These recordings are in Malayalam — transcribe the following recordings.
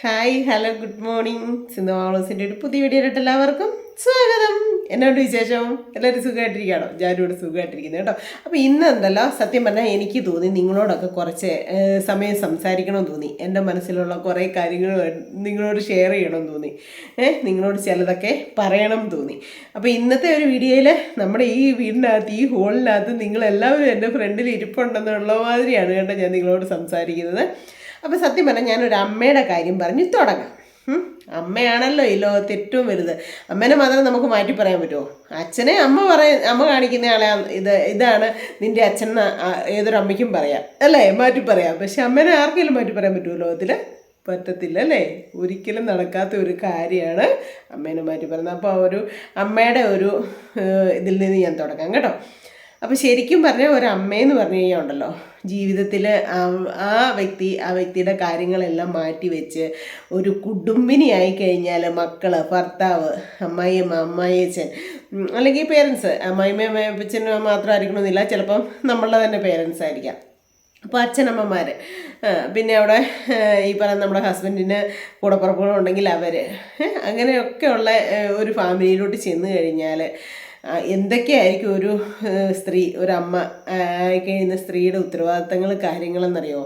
Hi hello good morning. Sindhu മാളൂസിൻ്റെ ഒരു പുതിയ വീഡിയോയിലിട്ട് എല്ലാവർക്കും സ്വാഗതം. എന്നോട് വിശേഷം? എല്ലാവരും സുഖമായിട്ടിരിക്കുകയാണോ? ഞാനും ഇവിടെ സുഖമായിട്ടിരിക്കുന്നത് കേട്ടോ. അപ്പോൾ ഇന്ന് എന്തല്ലോ, സത്യം പറഞ്ഞാൽ എനിക്ക് തോന്നി നിങ്ങളോടൊക്കെ കുറച്ച് സമയം സംസാരിക്കണമെന്ന് തോന്നി. എൻ്റെ മനസ്സിലുള്ള കുറേ കാര്യങ്ങൾ നിങ്ങളോട് ഷെയർ ചെയ്യണമെന്ന് തോന്നി. നിങ്ങളോട് ചിലതൊക്കെ പറയണം എന്ന് തോന്നി. അപ്പോൾ ഇന്നത്തെ ഒരു വീഡിയോയിൽ നമ്മുടെ ഈ വീടിനകത്ത്, ഈ ഹോളിനകത്ത് നിങ്ങളെല്ലാവരും എൻ്റെ ഫ്രണ്ടിൽ ഇരിപ്പുണ്ടെന്നുള്ള മാതിരിയാണ് കേട്ടോ ഞാൻ നിങ്ങളോട് സംസാരിക്കുന്നത്. അപ്പോൾ സത്യം പറഞ്ഞാൽ ഞാനൊരു അമ്മയുടെ കാര്യം പറഞ്ഞ് തുടങ്ങാം. അമ്മയാണല്ലോ ഈ ലോകത്ത് ഏറ്റവും വലുത്. അമ്മേനെ മാത്രം നമുക്ക് മാറ്റി പറയാൻ പറ്റുമോ? അച്ഛനെ അമ്മ കാണിക്കുന്ന ആളെ ഇതാണ് നിൻ്റെ അച്ഛൻ ഏതൊരു അമ്മയ്ക്കും പറയാം അല്ലേ, മാറ്റി പറയാം. പക്ഷെ അമ്മേനെ ആർക്കെങ്കിലും മാറ്റി പറയാൻ പറ്റുമോ ലോകത്തിൽ? പറ്റത്തില്ല അല്ലേ? ഒരിക്കലും നടക്കാത്ത ഒരു കാര്യമാണ് അമ്മേനെ മാറ്റി പറയുന്നത്. അപ്പോൾ ഒരു അമ്മയുടെ ഒരു ഇതിൽ നിന്ന് ഞാൻ തുടങ്ങാം കേട്ടോ. അപ്പോൾ ശരിക്കും പറഞ്ഞാൽ ഒരു അമ്മയെന്ന് പറഞ്ഞു കഴിഞ്ഞാൽ ഉണ്ടല്ലോ, ജീവിതത്തിൽ ആ വ്യക്തിയുടെ കാര്യങ്ങളെല്ലാം മാറ്റി വെച്ച് ഒരു കുടുംബിനിയായി കഴിഞ്ഞാൽ മക്കൾ, ഭർത്താവ്, അമ്മായിയമ്മ, അമ്മായിയച്ഛൻ, അല്ലെങ്കിൽ പേരൻസ്, അമ്മായിയമ്മ അച്ഛനും മാത്രമായിരിക്കണമെന്നില്ല, ചിലപ്പം നമ്മളുടെ തന്നെ പേരൻസ് ആയിരിക്കാം. അപ്പോൾ അച്ഛനമ്മമാർ, പിന്നെ അവിടെ ഈ പറയുന്ന നമ്മുടെ ഹസ്ബൻഡിന് കൂടപ്പുറപ്പുകളുണ്ടെങ്കിൽ അവർ, അങ്ങനെയൊക്കെയുള്ള ഒരു ഫാമിലിയിലോട്ട് ചെന്ന് കഴിഞ്ഞാൽ എന്തൊക്കെയായിരിക്കും ഒരു സ്ത്രീ, ഒരമ്മ ആയിക്കഴിയുന്ന സ്ത്രീയുടെ ഉത്തരവാദിത്തങ്ങൾ, കാര്യങ്ങളെന്നറിയോ?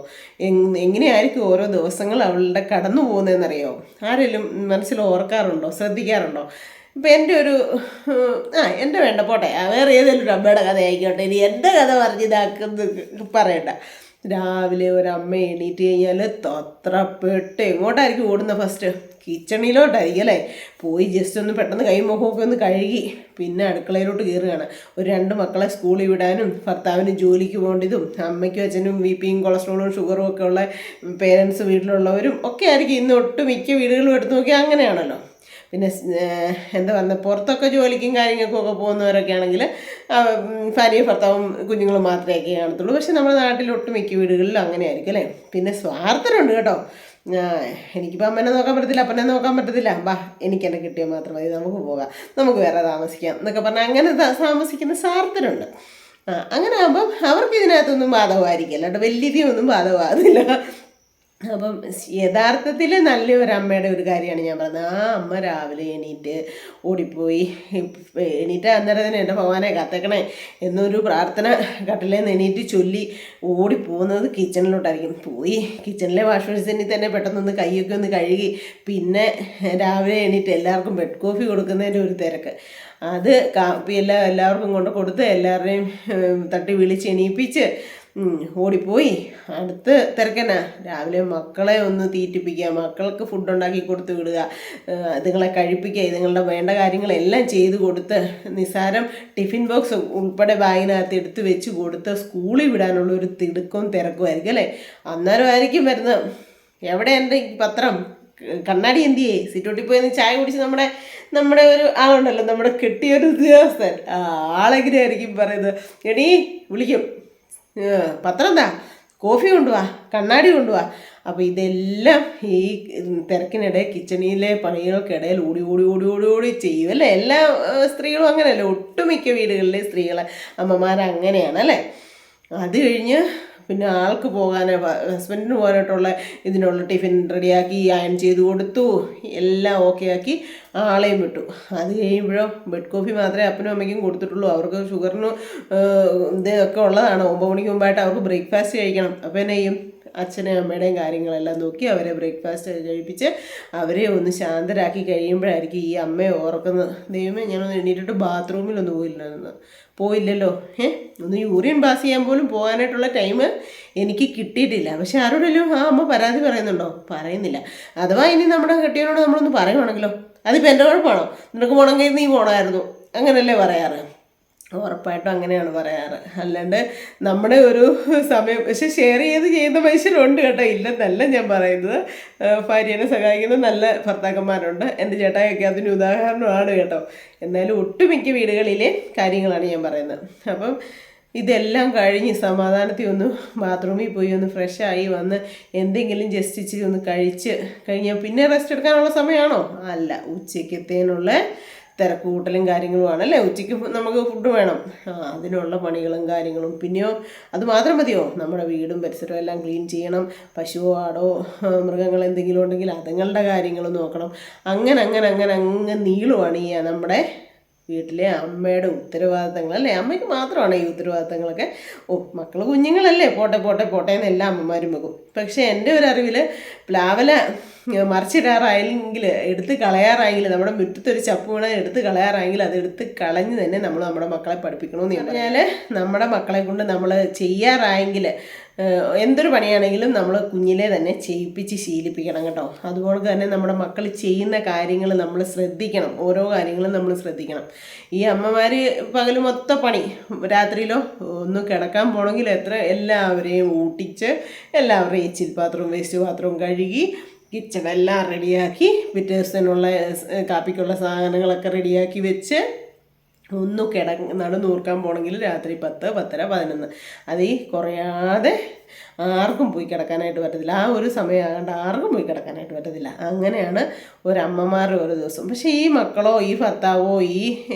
എങ്ങനെയായിരിക്കും ഓരോ ദിവസങ്ങൾ അവളുടെ കടന്നു പോകുന്നതെന്നറിയോ? ആരെങ്കിലും മനസ്സിൽ ഓർക്കാറുണ്ടോ, ശ്രദ്ധിക്കാറുണ്ടോ? ഇപ്പം എൻ്റെ ഒരു എൻ്റെ വേണ്ട പോട്ടെ, വേറെ ഏതെങ്കിലും ഒരു അമ്മയുടെ കഥ ആയിക്കോട്ടെ, ഇനി എൻ്റെ കഥ പറഞ്ഞിതാക്കുന്ന പറയണ്ട. രാവിലെ ഒരമ്മ എണീറ്റ് കഴിഞ്ഞാൽ തത്രപ്പെട്ട് എങ്ങോട്ടായിരിക്കും ഓടുന്നത്? ഫസ്റ്റ് കിച്ചണിലോട്ടായിരിക്കും അല്ലേ? പോയി ജസ്റ്റ് ഒന്ന് പെട്ടെന്ന് കൈ മുഖമൊക്കെ ഒന്ന് കഴുകി പിന്നെ അടുക്കളയിലോട്ട് കയറുകയാണ്. ഒരു 2 മക്കളെ സ്കൂളിൽ വിടാനും ഭർത്താവിന് ജോലിക്ക് പോകേണ്ടതും അമ്മയ്ക്കും അച്ഛനും ബിപിയും കൊളസ്ട്രോളും ഷുഗറും ഒക്കെ ഉള്ള പേരൻസ് വീട്ടിലുള്ളവരും ഒക്കെ ആയിരിക്കും ഇന്ന് ഒട്ടുമിക്ക വീടുകളും എടുത്തു നോക്കിയാൽ അങ്ങനെയാണല്ലോ. പിന്നെ എന്താ പറയുക, പുറത്തൊക്കെ ജോലിക്കും കാര്യങ്ങൾക്കൊക്കെ പോകുന്നവരൊക്കെ ആണെങ്കിൽ ഭാര്യയും ഭർത്താവും കുഞ്ഞുങ്ങളും മാത്രമേ കാണത്തുള്ളൂ. പക്ഷെ നമ്മുടെ നാട്ടിൽ ഒട്ടുമിക്ക വീടുകളിലും അങ്ങനെ ആയിരിക്കും അല്ലേ? പിന്നെ സ്വാർത്ഥരുണ്ട് കേട്ടോ. എനിക്കിപ്പോൾ അമ്മനെ നോക്കാൻ പറ്റത്തില്ല, അപ്പനെ നോക്കാൻ പറ്റത്തില്ല, എനിക്കെന്നെ കിട്ടിയാൽ മാത്രം മതി, നമുക്ക് പോകാം, നമുക്ക് വേറെ താമസിക്കാം എന്നൊക്കെ പറഞ്ഞാൽ അങ്ങനെ താമസിക്കുന്ന സ്വാർത്ഥരുണ്ട്. അങ്ങനെ ആകുമ്പം അവർക്ക് ഇതിനകത്തൊന്നും ബാധകമായിരിക്കില്ല കേട്ടോ, വലിയതൊന്നും ബാധകമാകുന്നില്ല. അപ്പം യഥാർത്ഥത്തിൽ നല്ലൊരമ്മയുടെ ഒരു കാര്യമാണ് ഞാൻ പറയുന്നത്. ആ അമ്മ രാവിലെ എണീറ്റ് ഓടിപ്പോയി, എണീറ്റ് അന്നേരം തന്നെ എൻ്റെ ഭഗവാനെ കാത്തേക്കണേ എന്നൊരു പ്രാർത്ഥന കട്ടിലേന്ന് എണീറ്റ് ചൊല്ലി ഓടിപ്പോകുന്നത് കിച്ചണിലോട്ടായിരിക്കും. പോയി കിച്ചണിലെ വാഷ് ബേസിനിൽ തന്നെ പെട്ടെന്നൊന്ന് കൈയൊക്കെ ഒന്ന് കഴുകി പിന്നെ രാവിലെ എണീറ്റ് എല്ലാവർക്കും ബെഡ് കോഫി കൊടുക്കുന്നതിൻ്റെ ഒരു തിരക്ക്. അത് കാപ്പിയെല്ലാം എല്ലാവർക്കും കൊണ്ട് കൊടുത്ത് എല്ലാവരുടെയും തട്ടി വിളിച്ച് എണീപ്പിച്ച് ഓടിപ്പോയി അടുത്ത് തിരക്കന്നെ. രാവിലെ മക്കളെ ഒന്ന് തീറ്റിപ്പിക്കുക, മക്കൾക്ക് ഫുഡ് ഉണ്ടാക്കി കൊടുത്ത് വിടുക, ഇതുങ്ങളെ കഴിപ്പിക്കുക, ഇതുങ്ങളുടെ വേണ്ട കാര്യങ്ങളെല്ലാം ചെയ്ത് കൊടുത്ത് നിസ്സാരം ടിഫിൻ ബോക്സ് ഉൾപ്പെടെ ബാഗിനകത്ത് എടുത്ത് വെച്ച് കൊടുത്ത് സ്കൂളിൽ വിടാനുള്ള ഒരു തിടുക്കവും തിരക്കുമായിരിക്കും അല്ലേ? അന്നേരമായിരിക്കും വരുന്നത്, എവിടെ എൻ്റെ പത്രം, കണ്ണാടി എന്തിയേ, സിറ്റോട്ടിൽ പോയി ചായ കുടിച്ച് നമ്മുടെ ഒരു ആളുണ്ടല്ലോ, നമ്മുടെ കെട്ടിയൊരു ഉദ്യോഗസ്ഥൻ, ആളെങ്ങനെയായിരിക്കും പറയുന്നത്, എടീ വിളിക്കും, പത്രം എന്താ, കോഫി കൊണ്ടുപോവാ, കണ്ണാടി കൊണ്ടുപോവാ. അപ്പോൾ ഇതെല്ലാം ഈ തിരക്കിനിടെ കിച്ചണിയിലെ പണികൾക്കിടയിൽ ഓടി ഓടി ഓടി ഓടി ഓടി ചെയ്യും അല്ലേ? എല്ലാ സ്ത്രീകളും അങ്ങനെയല്ലേ? ഒട്ടുമിക്ക വീടുകളിലെ സ്ത്രീകളെ അമ്മമാരങ്ങനെയാണ് അല്ലേ? അത് കഴിഞ്ഞ് പിന്നെ ആൾക്ക് ഹസ്ബൻഡിന് പോകാനായിട്ടുള്ള ഇതിനുള്ള ടിഫിൻ റെഡിയാക്കി അയൺ ചെയ്ത് കൊടുത്തു, എല്ലാം ഓക്കെ ആക്കി ആളെയും വിട്ടു. അത് കഴിയുമ്പോഴോ ബെഡ് കോഫി മാത്രമേ അപ്പനും അമ്മയ്ക്കും കൊടുത്തിട്ടുള്ളൂ. അവർക്ക് ഷുഗറിന് ഇതൊക്കെ ഉള്ളതാണ്. 9 മണിക്ക് മുമ്പായിട്ട് അവർക്ക് ബ്രേക്ക്ഫാസ്റ്റ് കഴിക്കണം. അപ്പോൾ എന്നെ ചെയ്യും, അച്ഛനെയും അമ്മയുടെയും കാര്യങ്ങളെല്ലാം നോക്കി അവരെ ബ്രേക്ക്ഫാസ്റ്റ് കഴിപ്പിച്ച് അവരെ ഒന്ന് ശാന്തരാക്കി കഴിയുമ്പോഴായിരിക്കും ഈ അമ്മയെ ഓർക്കുന്നത്, ദൈവമേ ഞാനൊന്ന് എണീറ്റിട്ട് ബാത്റൂമിലൊന്നും പോയില്ലല്ലോ, ഒന്ന് യൂറിയൻ പാസ് ചെയ്യാൻ പോലും പോകാനായിട്ടുള്ള ടൈം എനിക്ക് കിട്ടിയിട്ടില്ല. പക്ഷെ ആരോടെങ്കിലും ആ അമ്മ പരാതി പറയുന്നുണ്ടോ? പറയുന്നില്ല. അഥവാ ഇനി നമ്മുടെ കെട്ടിയവനോട് നമ്മളൊന്ന് പറയുവാണെങ്കിലോ, അതിപ്പോൾ എൻ്റെ കുഴപ്പമാണോ, നിനക്ക് പോകണമെങ്കിൽ നീ പോകണമായിരുന്നു, അങ്ങനെയല്ലേ പറയാറ്? ഉറപ്പായിട്ടും അങ്ങനെയാണ് പറയാറ്. അല്ലാണ്ട് നമ്മുടെ ഒരു സമയം പക്ഷെ ഷെയർ ചെയ്യുന്ന മനുഷ്യരുണ്ട് കേട്ടോ, ഇല്ലെന്നല്ല ഞാൻ പറയുന്നത്. ഭാര്യനെ സഹായിക്കുന്ന നല്ല ഭർത്താക്കന്മാരുണ്ട്. എൻ്റെ ചേട്ടായൊക്കെ അതിന് ഉദാഹരണമാണ് കേട്ടോ. എന്നാലും ഒട്ടുമിക്ക വീടുകളിലെ കാര്യങ്ങളാണ് ഞാൻ പറയുന്നത്. അപ്പം ഇതെല്ലാം കഴിഞ്ഞ് സമാധാനത്തിൽ ഒന്ന് ബാത്റൂമിൽ പോയി ഒന്ന് ഫ്രഷായി വന്ന് എന്തെങ്കിലും ജസ്റ്റ് ഇച്ചിരി ഒന്ന് കഴിച്ച് കഴിഞ്ഞാൽ പിന്നെ റെസ്റ്റ് എടുക്കാനുള്ള സമയമാണോ? അല്ല, ഉച്ചയ്ക്കത്തേനുള്ള തിരക്കൂട്ടലും കാര്യങ്ങളുമാണ് അല്ലേ. ഉച്ചയ്ക്ക് നമുക്ക് ഫുഡ് വേണം, അതിനുള്ള പണികളും കാര്യങ്ങളും. പിന്നെയോ അത് മാത്രം മതിയോ, നമ്മുടെ വീടും പരിസരവും എല്ലാം ക്ലീൻ ചെയ്യണം. പശുവോ ആടോ മൃഗങ്ങൾ എന്തെങ്കിലും ഉണ്ടെങ്കിൽ അതുങ്ങളുടെ കാര്യങ്ങൾ നോക്കണം. അങ്ങനെ നീളുവാണ് ഈ നമ്മുടെ വീട്ടിലെ അമ്മയുടെ ഉത്തരവാദിത്തങ്ങൾ അല്ലേ. അമ്മയ്ക്ക് മാത്രമാണ് ഈ ഉത്തരവാദിത്തങ്ങളൊക്കെ. മക്കൾ കുഞ്ഞുങ്ങളല്ലേ, പോട്ടെ എന്ന് എല്ലാ അമ്മമാരും വെക്കും. പക്ഷേ എൻ്റെ ഒരു അറിവിൽ പ്ലാവല മറിച്ചിടാറായെങ്കിൽ, എടുത്ത് കളയാറായെങ്കിൽ, നമ്മുടെ മുറ്റത്തൊരു ചപ്പ് വീണ എടുത്ത് കളയാറായെങ്കിൽ അത് എടുത്ത് കളഞ്ഞ് തന്നെ നമ്മൾ നമ്മുടെ മക്കളെ പഠിപ്പിക്കണമെന്ന് പറഞ്ഞാൽ, നമ്മുടെ മക്കളെ കൊണ്ട് നമ്മൾ ചെയ്യാറായെങ്കിൽ എന്തൊരു പണിയാണെങ്കിലും നമ്മൾ കുഞ്ഞിലെ തന്നെ ചെയ്യിപ്പിച്ച് ശീലിപ്പിക്കണം കേട്ടോ. അതുപോലെ തന്നെ നമ്മുടെ മക്കൾ ചെയ്യുന്ന കാര്യങ്ങൾ നമ്മൾ ശ്രദ്ധിക്കണം, ഓരോ കാര്യങ്ങളും നമ്മൾ ശ്രദ്ധിക്കണം. ഈ അമ്മമാർ പകൽ മൊത്തം പണി, രാത്രിയിലോ ഒന്ന് കിടക്കാൻ പോകണമെങ്കിൽ എല്ലാവരെയും ഊട്ടിച്ച് എല്ലാവരുടെയും എച്ചിൽ പാത്രവും വേസ്റ്റ് പാത്രവും കഴുകി കിച്ചണെല്ലാം റെഡിയാക്കി പിറ്റേ ദിവസത്തിനുള്ള കാപ്പിക്കുള്ള സാധനങ്ങളൊക്കെ റെഡിയാക്കി വെച്ച് ഒന്ന് നടുനൂർക്കാൻ പോകണമെങ്കിൽ രാത്രി 10, 10:30, 11 അതിൽ കുറയാതെ ആർക്കും പോയി കിടക്കാനായിട്ട് പറ്റത്തില്ല. ആ ഒരു സമയമാകണ്ട ആർക്കും പോയി കിടക്കാനായിട്ട് പറ്റത്തില്ല. അങ്ങനെയാണ് ഒരമ്മമാരുടെ ഓരോ ദിവസം. പക്ഷേ ഈ മക്കളോ ഈ ഭർത്താവോ ഈ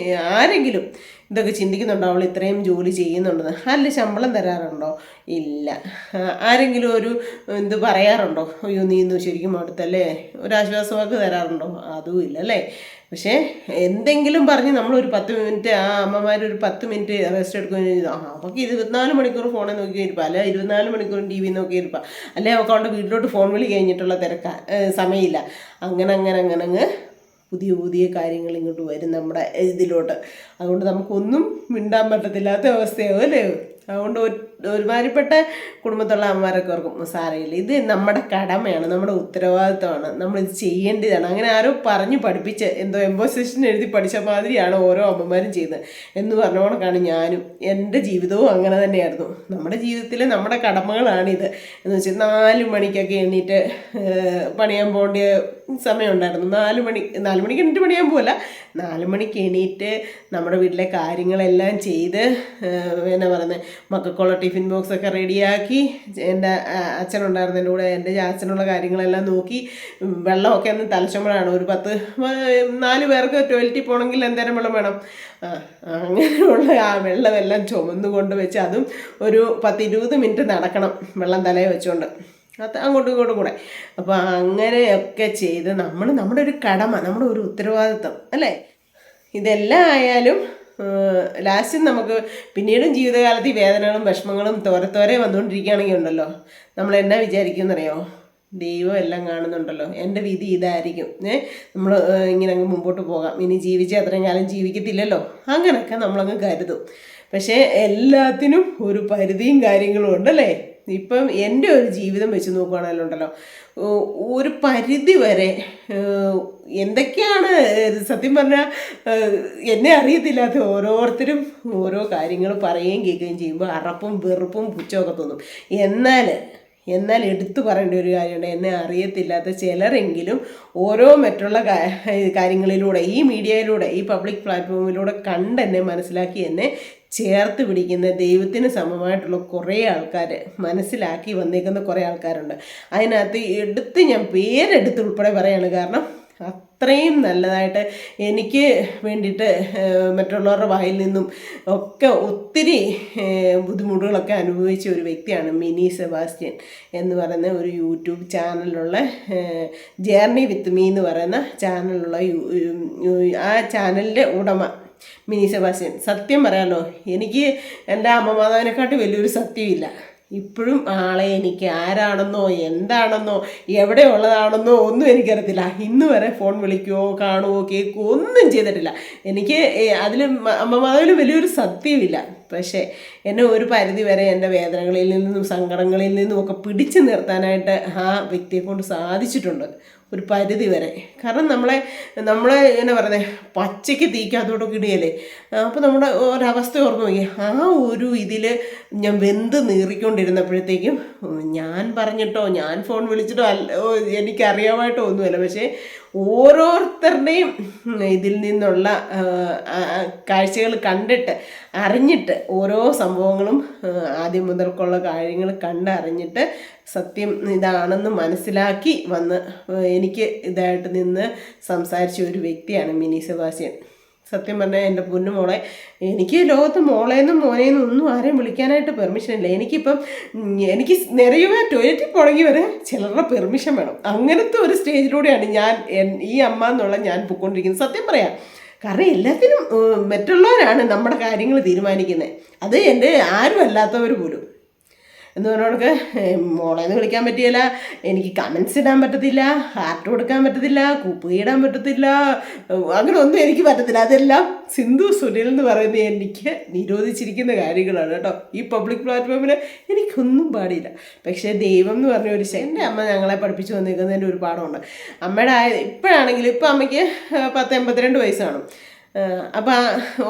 ആരെങ്കിലും ഇതൊക്കെ ചിന്തിക്കുന്നുണ്ടോ, അവൾ ഇത്രയും ജോലി ചെയ്യുന്നുണ്ടെന്ന്? അല്ല, ശമ്പളം തരാറുണ്ടോ? ഇല്ല. ആരെങ്കിലും ഒരു ഇത് പറയാറുണ്ടോ, അയ്യോ നീ ഇന്ന് ശരിക്കും അടുത്തല്ലേ, ഒരാശ്വാസവാക്ക് തരാറുണ്ടോ? അതും ഇല്ല അല്ലേ. പക്ഷേ എന്തെങ്കിലും പറഞ്ഞ് നമ്മളൊരു 10 മിനിറ്റ്, ആ അമ്മമാർ ഒരു 10 മിനിറ്റ് റെസ്റ്റ് എടുക്കുകയും അവൾക്ക് 24 മണിക്കൂർ ഫോണിൽ നോക്കിയിരിക്കുക, അല്ലെ 24 മണിക്കൂർ TV നോക്കിയിരിക്കുക, അല്ലെ അവൾക്ക് അവളുടെ വീട്ടിലോട്ട് ഫോൺ വിളി കഴിഞ്ഞിട്ടുള്ള സമയമില്ല. അങ്ങനെ പുതിയ കാര്യങ്ങൾ ഇങ്ങോട്ട് വരും നമ്മുടെ ഇതിലോട്ട്. അതുകൊണ്ട് നമുക്കൊന്നും മിണ്ടാൻ പറ്റത്തില്ലാത്ത അവസ്ഥയാവും അല്ലേ. അതുകൊണ്ട് ഒരുമാതിരിപ്പെട്ട കുടുംബത്തുള്ള അമ്മമാരൊക്കെ ഓർക്കും സാരമില്ല, ഇത് നമ്മുടെ കടമയാണ്, നമ്മുടെ ഉത്തരവാദിത്തമാണ്, നമ്മളിത് ചെയ്യേണ്ടതാണ്. അങ്ങനെ ആരോ പറഞ്ഞ് പഠിപ്പിച്ച് എന്തോ എംബോസിഷൻ എഴുതി പഠിച്ച മാതിരിയാണ് ഓരോ അമ്മമാരും ചെയ്യുന്നത് എന്ന് പറഞ്ഞുകൊണ്ടാണ് ഞാനും. എൻ്റെ ജീവിതവും അങ്ങനെ തന്നെയായിരുന്നു. നമ്മുടെ ജീവിതത്തിൽ നമ്മുടെ കടമകളാണിത് എന്ന് വെച്ചാൽ 4 മണിക്കൊക്കെ എണീറ്റ് പണിയാൻ പോകേണ്ട സമയമുണ്ടായിരുന്നു. 4 മണിക്ക് എണീറ്റ് പണിയാൻ പോകല, 4 മണിക്ക് എണീറ്റ് നമ്മുടെ വീട്ടിലെ കാര്യങ്ങളെല്ലാം ചെയ്ത് എന്നാ പറയുന്നത്, മക്കൾക്കുള്ള ടിഫിൻ ബോക്സൊക്കെ റെഡിയാക്കി, എൻ്റെ അച്ഛനുണ്ടായിരുന്നു എൻ്റെ കൂടെ, എൻ്റെ അച്ഛനുള്ള കാര്യങ്ങളെല്ലാം നോക്കി, വെള്ളമൊക്കെ ഒന്ന് തലച്ചുമ്പോഴാണ് ഒരു 4 പേർക്ക് ടോയ്ലറ്റിൽ പോകണമെങ്കിൽ എന്തേരം വെള്ളം വേണം, അങ്ങനെയുള്ള ആ വെള്ളമെല്ലാം ചുമന്നു കൊണ്ട് വെച്ച് അതും ഒരു 10-20 മിനിറ്റ് നടക്കണം വെള്ളം തലയിൽ വെച്ചുകൊണ്ട്, അത് അങ്ങോട്ടും ഇങ്ങോട്ടും കൂടെ. അപ്പോൾ അങ്ങനെയൊക്കെ ചെയ്ത് നമ്മുടെ ഒരു കടമ, നമ്മുടെ ഒരു ഉത്തരവാദിത്വം അല്ലേ. ഇതെല്ലാം ആയാലും ലാസ്റ്റ് നമുക്ക് പിന്നീടും ജീവിതകാലത്ത് ഈ വേദനകളും വിഷമങ്ങളും തോരെ വന്നുകൊണ്ടിരിക്കുകയാണെങ്കിൽ ഉണ്ടല്ലോ, നമ്മൾ എന്നാ വിചാരിക്കുമെന്നറിയോ, ദൈവം എല്ലാം കാണുന്നുണ്ടല്ലോ, എൻ്റെ വിധി ഇതായിരിക്കും, നമ്മൾ ഇങ്ങനെ അങ്ങ് മുമ്പോട്ട് പോകാം, ഇനി ജീവിച്ച് അത്രയും കാലം ജീവിക്കത്തില്ലല്ലോ, അങ്ങനെയൊക്കെ നമ്മളങ്ങ് കരുതും. പക്ഷേ എല്ലാത്തിനും ഒരു പരിധിയും കാര്യങ്ങളും ഉണ്ടല്ലേ. ഇപ്പം എൻ്റെ ഒരു ജീവിതം വെച്ച് നോക്കുകയാണെങ്കിലും ഉണ്ടല്ലോ, ഒരു പരിധി വരെ എന്തൊക്കെയാണ് സത്യം പറഞ്ഞാൽ എന്നെ അറിയത്തില്ലാത്ത ഓരോരുത്തരും ഓരോ കാര്യങ്ങൾ പറയുകയും കേൾക്കുകയും ചെയ്യുമ്പോൾ അറപ്പും വെറുപ്പും പുച്ഛമൊക്കെ തോന്നും. എന്നാൽ എടുത്തു പറയേണ്ട ഒരു കാര്യമുണ്ട്, എന്നെ അറിയത്തില്ലാത്ത ചിലരെങ്കിലും ഓരോ മറ്റുള്ള കാര്യങ്ങളിലൂടെ, ഈ മീഡിയയിലൂടെ, ഈ പബ്ലിക് പ്ലാറ്റ്ഫോമിലൂടെ കണ്ടെന്നെ മനസ്സിലാക്കി എന്നെ ചേർത്ത് പിടിക്കുന്ന ദൈവത്തിന് സമമായിട്ടുള്ള കുറേ ആൾക്കാർ, മനസ്സിലാക്കി വന്നേക്കുന്ന കുറേ ആൾക്കാരുണ്ട്. അതിനകത്ത് ഞാൻ പേരെടുത്ത് ഉൾപ്പെടെ പറയാണ്. കാരണം അത്രയും നല്ലതായിട്ട് എനിക്ക് വേണ്ടിയിട്ട് മറ്റുള്ളവരുടെ വായിൽ നിന്നും ഒക്കെ ഒത്തിരി ബുദ്ധിമുട്ടുകളൊക്കെ അനുഭവിച്ച ഒരു വ്യക്തിയാണ് മിനി സെബാസ്റ്റ്യൻ എന്ന് പറയുന്ന ഒരു യൂട്യൂബ് ചാനലിലുള്ള ജേർണി വിത്ത് മീ എന്ന് പറയുന്ന ചാനലിലുള്ള ആ ചാനലിൻ്റെ ഉടമ മിനി സെബാസ്റ്റ്യൻ. സത്യം പറയാമല്ലോ, എനിക്ക് എൻ്റെ അമ്മ മാതാവിനെക്കാട്ടും വലിയൊരു സത്യമില്ല. ഇപ്പോഴും ആളെ എനിക്ക് ആരാണെന്നോ എന്താണെന്നോ എവിടെ ഉള്ളതാണെന്നോ ഒന്നും എനിക്കറിയത്തില്ല. ഇന്ന് വരെ ഫോൺ വിളിക്കുകയോ കാണുകയോ കേൾക്കുകയോ ഒന്നും ചെയ്തിട്ടില്ല. എനിക്ക് അതിൽ അമ്മ മാതാവിൽ വലിയൊരു സത്യമില്ല. പക്ഷേ എന്നെ ഒരു പരിധി വരെ എൻ്റെ വേദനകളിൽ നിന്നും സങ്കടങ്ങളിൽ നിന്നും ഒക്കെ പിടിച്ചു നിർത്താനായിട്ട് ആ വ്യക്തിയെ കൊണ്ട് സാധിച്ചിട്ടുണ്ട്, ഒരു പരിധി വരെ. കാരണം നമ്മളെ എന്നാ പറയുന്നത്, പച്ചയ്ക്ക് തീക്കകത്തോട്ടൊക്കെ ഇടുകയല്ലേ. അപ്പോൾ നമ്മുടെ ഒരവസ്ഥ ഓർമ്മ നോക്കി, ആ ഒരു ഇതിൽ ഞാൻ വെന്ത് നീറിക്കൊണ്ടിരുന്നപ്പോഴത്തേക്കും ഞാൻ പറഞ്ഞിട്ടോ ഞാൻ ഫോൺ വിളിച്ചിട്ടോ എനിക്കറിയാമായിട്ടോ ഒന്നുമല്ല. പക്ഷേ ഓരോരുത്തരുടെയും ഇതിൽ നിന്നുള്ള കാഴ്ചകൾ കണ്ടിട്ട് അറിഞ്ഞിട്ട് ഓരോ സംഭവങ്ങളും ആദ്യം മുതൽക്കുള്ള കാര്യങ്ങൾ കണ്ടറിഞ്ഞിട്ട് സത്യം ഇതാണെന്ന് മനസ്സിലാക്കി വന്ന് എനിക്ക് ഇതായിട്ട് നിന്ന് സംസാരിച്ച ഒരു വ്യക്തിയാണ് മിനി സെബാസ്റ്റ്യൻ. സത്യം പറഞ്ഞാൽ എൻ്റെ പൊന്നു മോളെ, എനിക്ക് ലോകത്ത് മോളേന്നും മോനേന്നും ഒന്നും ആരെയും വിളിക്കാനായിട്ട് പെർമിഷൻ ഇല്ല. എനിക്ക് നിറയുക ടോയ്ലറ്റിൽ പോകണമെങ്കിൽ വരെ ചിലരുടെ പെർമിഷൻ വേണം. അങ്ങനത്തെ ഒരു സ്റ്റേജിലൂടെയാണ് ഈ അമ്മ എന്നുള്ള ഞാൻ പൊയ്ക്കൊണ്ടിരിക്കുന്നത്. സത്യം പറയാം. കാരണം എല്ലാത്തിനും മറ്റുള്ളവരാണ് നമ്മുടെ കാര്യങ്ങൾ തീരുമാനിക്കുന്നത്. അത് എൻ്റെ ആരും അല്ലാത്തവർ പോലും. എന്ന് പറഞ്ഞവർക്ക് മോളേന്ന് വിളിക്കാൻ പറ്റിയില്ല, എനിക്ക് കമൻസ് ഇടാൻ പറ്റത്തില്ല, ഹാർട്ട് കൊടുക്കാൻ പറ്റത്തില്ല, കുപ്പി ഇടാൻ പറ്റത്തില്ല, അങ്ങനെ ഒന്നും എനിക്ക് പറ്റത്തില്ല. അതെല്ലാം സിന്ധു സുനിൽ എന്ന് പറയുന്നത് എനിക്ക് നിരോധിച്ചിരിക്കുന്ന കാര്യങ്ങളാണ് കേട്ടോ. ഈ പബ്ലിക് പ്ലാറ്റ്ഫോമിൽ എനിക്കൊന്നും പാടില്ല. പക്ഷേ ദൈവം എന്ന് പറഞ്ഞ ഒരു എൻ്റെ അമ്മ ഞങ്ങളെ പഠിപ്പിച്ചു വന്നിരിക്കുന്നതിൻ്റെ ഒരു പാഠമുണ്ട്. അമ്മയുടെ ഇപ്പോഴാണെങ്കിൽ ഇപ്പം അമ്മയ്ക്ക് 82 വയസ്സാണ്. അപ്പം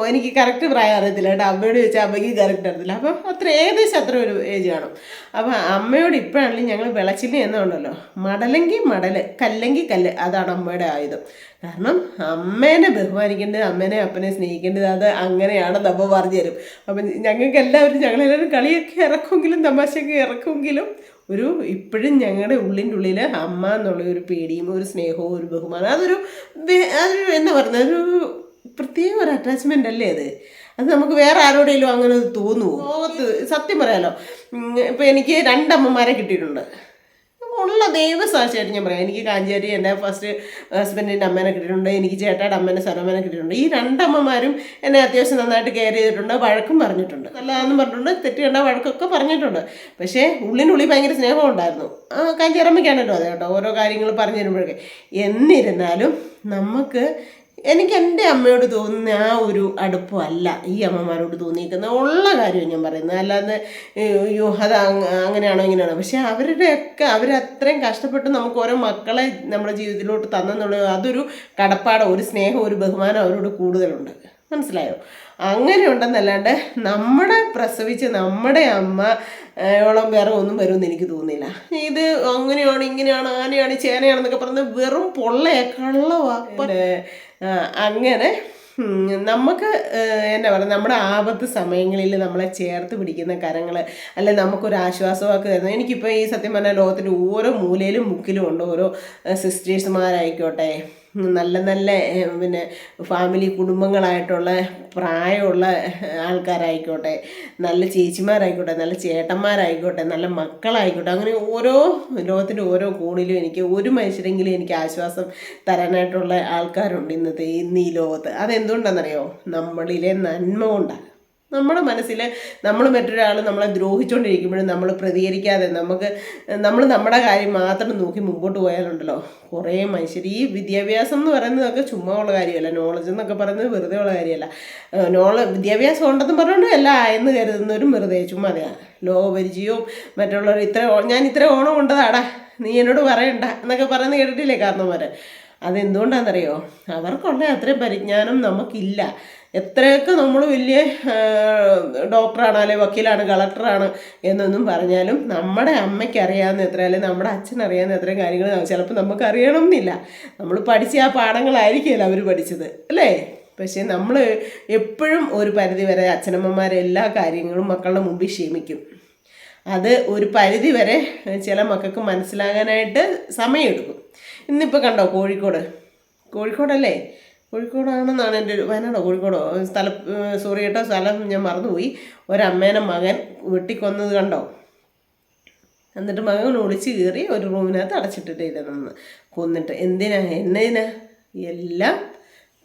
എനിക്ക് കറക്റ്റ് പ്രായം അറിയത്തില്ല കേട്ടോ. അമ്മയോട് ചോദിച്ചാൽ അമ്മയ്ക്ക് കറക്റ്റ് അറിയത്തില്ല. അപ്പം ഏകദേശം അത്ര ഒരു ഏജ് കാണും. അപ്പം അമ്മയോട് ഇപ്പോഴാണെങ്കിലും ഞങ്ങൾ വിളച്ചില് എന്നുണ്ടല്ലോ, മടലെങ്കിൽ മടൽ, കല്ലെങ്കിൽ കല്ല്, അതാണ് അമ്മയുടെ ആയുധം. കാരണം അമ്മേനെ ബഹുമാനിക്കേണ്ടത്, അമ്മേനെ അപ്പനെ സ്നേഹിക്കേണ്ടത് അത് അങ്ങനെയാണെന്ന് അമ്മ പറഞ്ഞു തരും. അപ്പം ഞങ്ങളെല്ലാവരും കളിയൊക്കെ ഇറക്കുമെങ്കിലും തമാശയൊക്കെ ഇറക്കുമെങ്കിലും ഇപ്പോഴും ഞങ്ങളുടെ ഉള്ളിൻ്റെ അമ്മ എന്നുള്ള ഒരു പേടിയും ഒരു സ്നേഹവും ഒരു ബഹുമാനം, അതൊരു എന്താ പറയുന്നത്, ഒരു പ്രത്യേക ഒരു അറ്റാച്ച്മെൻ്റ് അല്ലേ അത് നമുക്ക് വേറെ ആരോടെങ്കിലും അങ്ങനെ തോന്നുമോ? ലോകത്ത് സത്യം പറയാലോ, ഇപ്പം എനിക്ക് 2 അമ്മമാരെ കിട്ടിയിട്ടുണ്ട്. ഉള്ള ദൈവസാക്ഷിയായിട്ട് ഞാൻ പറയാം. എനിക്ക് കാഞ്ചേരി എൻ്റെ ഫസ്റ്റ് ഹസ്ബൻഡിൻ്റെ അമ്മേനെ കിട്ടിയിട്ടുണ്ട്, എനിക്ക് ചേട്ടായുടെ അമ്മേനെ സരോമേനെ കിട്ടിയിട്ടുണ്ട്. ഈ 2 അമ്മമാരും എന്നെ അത്യാവശ്യം നന്നായിട്ട് കെയർ ചെയ്തിട്ടുണ്ട്, വഴക്കും പറഞ്ഞിട്ടുണ്ട്. നല്ലതാണെന്നും പറഞ്ഞിട്ടുണ്ട്, തെറ്റ് കണ്ട വഴക്കൊക്കെ പറഞ്ഞിട്ടുണ്ട്. പക്ഷേ ഉള്ളിനുള്ളിൽ ഭയങ്കര സ്നേഹം ഉണ്ടായിരുന്നു. കാഞ്ചേരമ്മയ്ക്കാണല്ലോ അതെ കേട്ടോ, ഓരോ കാര്യങ്ങൾ പറഞ്ഞു തരുമ്പോഴൊക്കെ. എന്നിരുന്നാലും എനിക്ക് എൻ്റെ അമ്മയോട് തോന്നുന്ന ആ ഒരു അടുപ്പമല്ല ഈ അമ്മമാരോട് തോന്നിയിരിക്കുന്നത്. ഉള്ള കാര്യം ഞാൻ പറയുന്നത്, അല്ലാതെ അയ്യോ അത് അങ്ങനെയാണോ ഇങ്ങനെയാണോ. പക്ഷെ അവരത്രയും കഷ്ടപ്പെട്ട് നമുക്ക് ഓരോ മക്കളെ നമ്മുടെ ജീവിതത്തിലോട്ട് തന്നെന്നുള്ള അതൊരു കടപ്പാടോ ഒരു സ്നേഹം ഒരു ബഹുമാനം അവരോട് കൂടുതലുണ്ട്. മനസ്സിലായോ? അങ്ങനെ ഉണ്ടെന്നല്ലാണ്ട് നമ്മുടെ പ്രസവിച്ച് നമ്മുടെ അമ്മയോളം വേറെ ഒന്നും വരുമെന്ന് എനിക്ക് തോന്നുന്നില്ല. ഇത് അങ്ങനെയാണ് ഇങ്ങനെയാണ് ആനയാണ് ചേനയാണെന്നൊക്കെ പറഞ്ഞത് വെറും പൊള്ളയെ കള്ളവാ. അങ്ങനെ നമുക്ക് എന്നാ പറയുക, നമ്മുടെ ആപത്ത് സമയങ്ങളിൽ നമ്മളെ ചേർത്ത് പിടിക്കുന്ന കരങ്ങൾ, അല്ലെ നമുക്കൊരു ആശ്വാസവാക്ക് തരുന്നത്. എനിക്കിപ്പോൾ ഈ സത്യം പറഞ്ഞാൽ ലോകത്തിൻ്റെ ഓരോ മൂലയിലും മുക്കിലും ഉണ്ട് ഓരോ സിസ്റ്റേഴ്സുമാരായിക്കോട്ടെ, നല്ല പിന്നെ ഫാമിലി കുടുംബങ്ങളായിട്ടുള്ള പ്രായമുള്ള ആൾക്കാരായിക്കോട്ടെ, നല്ല ചേച്ചിമാരായിക്കോട്ടെ, നല്ല ചേട്ടന്മാരായിക്കോട്ടെ, നല്ല മക്കളായിക്കോട്ടെ, അങ്ങനെ ഓരോ ലോകത്തിൻ്റെ ഓരോ കോണിലും എനിക്ക് ഒരു മനുഷ്യരെങ്കിലും എനിക്ക് ആശ്വാസം തരാനായിട്ടുള്ള ആൾക്കാരുണ്ട് ഇന്ന് ഈ ലോകത്ത്. അതെന്തുകൊണ്ടാണെന്നറിയോ? നമ്മളിലെ നന്മ കൊണ്ടാണ്. നമ്മുടെ മനസ്സിൽ നമ്മൾ മറ്റൊരാൾ നമ്മളെ ദ്രോഹിച്ചുകൊണ്ടിരിക്കുമ്പോഴും നമ്മൾ പ്രതികരിക്കാതെ നമ്മൾ നമ്മുടെ കാര്യം മാത്രം നോക്കി മുമ്പോട്ട് പോയാലുണ്ടല്ലോ കുറേ മനുഷ്യർ. ഈ വിദ്യാഭ്യാസം എന്ന് പറയുന്നതൊക്കെ ചുമ്മാ ഉള്ള കാര്യമല്ല, നോളജ് എന്നൊക്കെ പറയുന്നത് വെറുതെ ഉള്ള കാര്യമല്ല. വിദ്യാഭ്യാസം ഉണ്ടെന്ന് പറഞ്ഞുകൊണ്ട് അല്ല എന്ന് കരുതുന്നവരും വെറുതെ ചുമ്മാതെയാണ്. ലോകപരിചയവും മറ്റുള്ളവർ ഞാൻ ഇത്ര ഓണം കൊണ്ടതാടാ നീ എന്നോട് പറയണ്ട എന്നൊക്കെ പറയുന്നത് കേട്ടിട്ടില്ലേ കാരണവന്മാർ. അതെന്തുകൊണ്ടാണെന്നറിയോ? അവർക്കുള്ള അത്രയും പരിജ്ഞാനം നമുക്കില്ല. എത്രയൊക്കെ നമ്മൾ വലിയ ഡോക്ടറാണ്, അല്ലെങ്കിൽ വക്കീലാണ്, കളക്ടറാണ് എന്നൊന്നും പറഞ്ഞാലും നമ്മുടെ അമ്മയ്ക്ക് അറിയാവുന്ന എത്ര, അല്ലെങ്കിൽ നമ്മുടെ അച്ഛനറിയാവുന്ന എത്രയും കാര്യങ്ങൾ ചിലപ്പോൾ നമുക്ക് അറിയണം എന്നില്ല. നമ്മൾ പഠിച്ച ആ പാഠങ്ങളായിരിക്കുമല്ലോ അവർ പഠിച്ചത്, അല്ലേ? പക്ഷേ നമ്മൾ എപ്പോഴും ഒരു പരിധി വരെ അച്ഛനമ്മമാരെ എല്ലാ കാര്യങ്ങളും മക്കളുടെ മുമ്പിൽ ക്ഷമിക്കും. അത് ഒരു പരിധി വരെ ചില മക്കൾക്ക് മനസ്സിലാകാനായിട്ട് സമയമെടുക്കും. ഇന്നിപ്പോൾ കണ്ടോ കോഴിക്കോടല്ലേ, കോഴിക്കോടാണെന്നാണ് എൻ്റെ വയനാടോ കോഴിക്കോടോ സോറി കേട്ടോ സ്ഥലം ഞാൻ മറന്നുപോയി. ഒരമ്മേനെ മകൻ വെട്ടിക്കൊന്നത് കണ്ടോ? എന്നിട്ട് മകൻ ഒളിച്ച് കയറി ഒരു റൂമിനകത്ത് അടച്ചിട്ടിട്ടിരുന്നു കൊന്നിട്ട്. എന്തിനാ എല്ലാം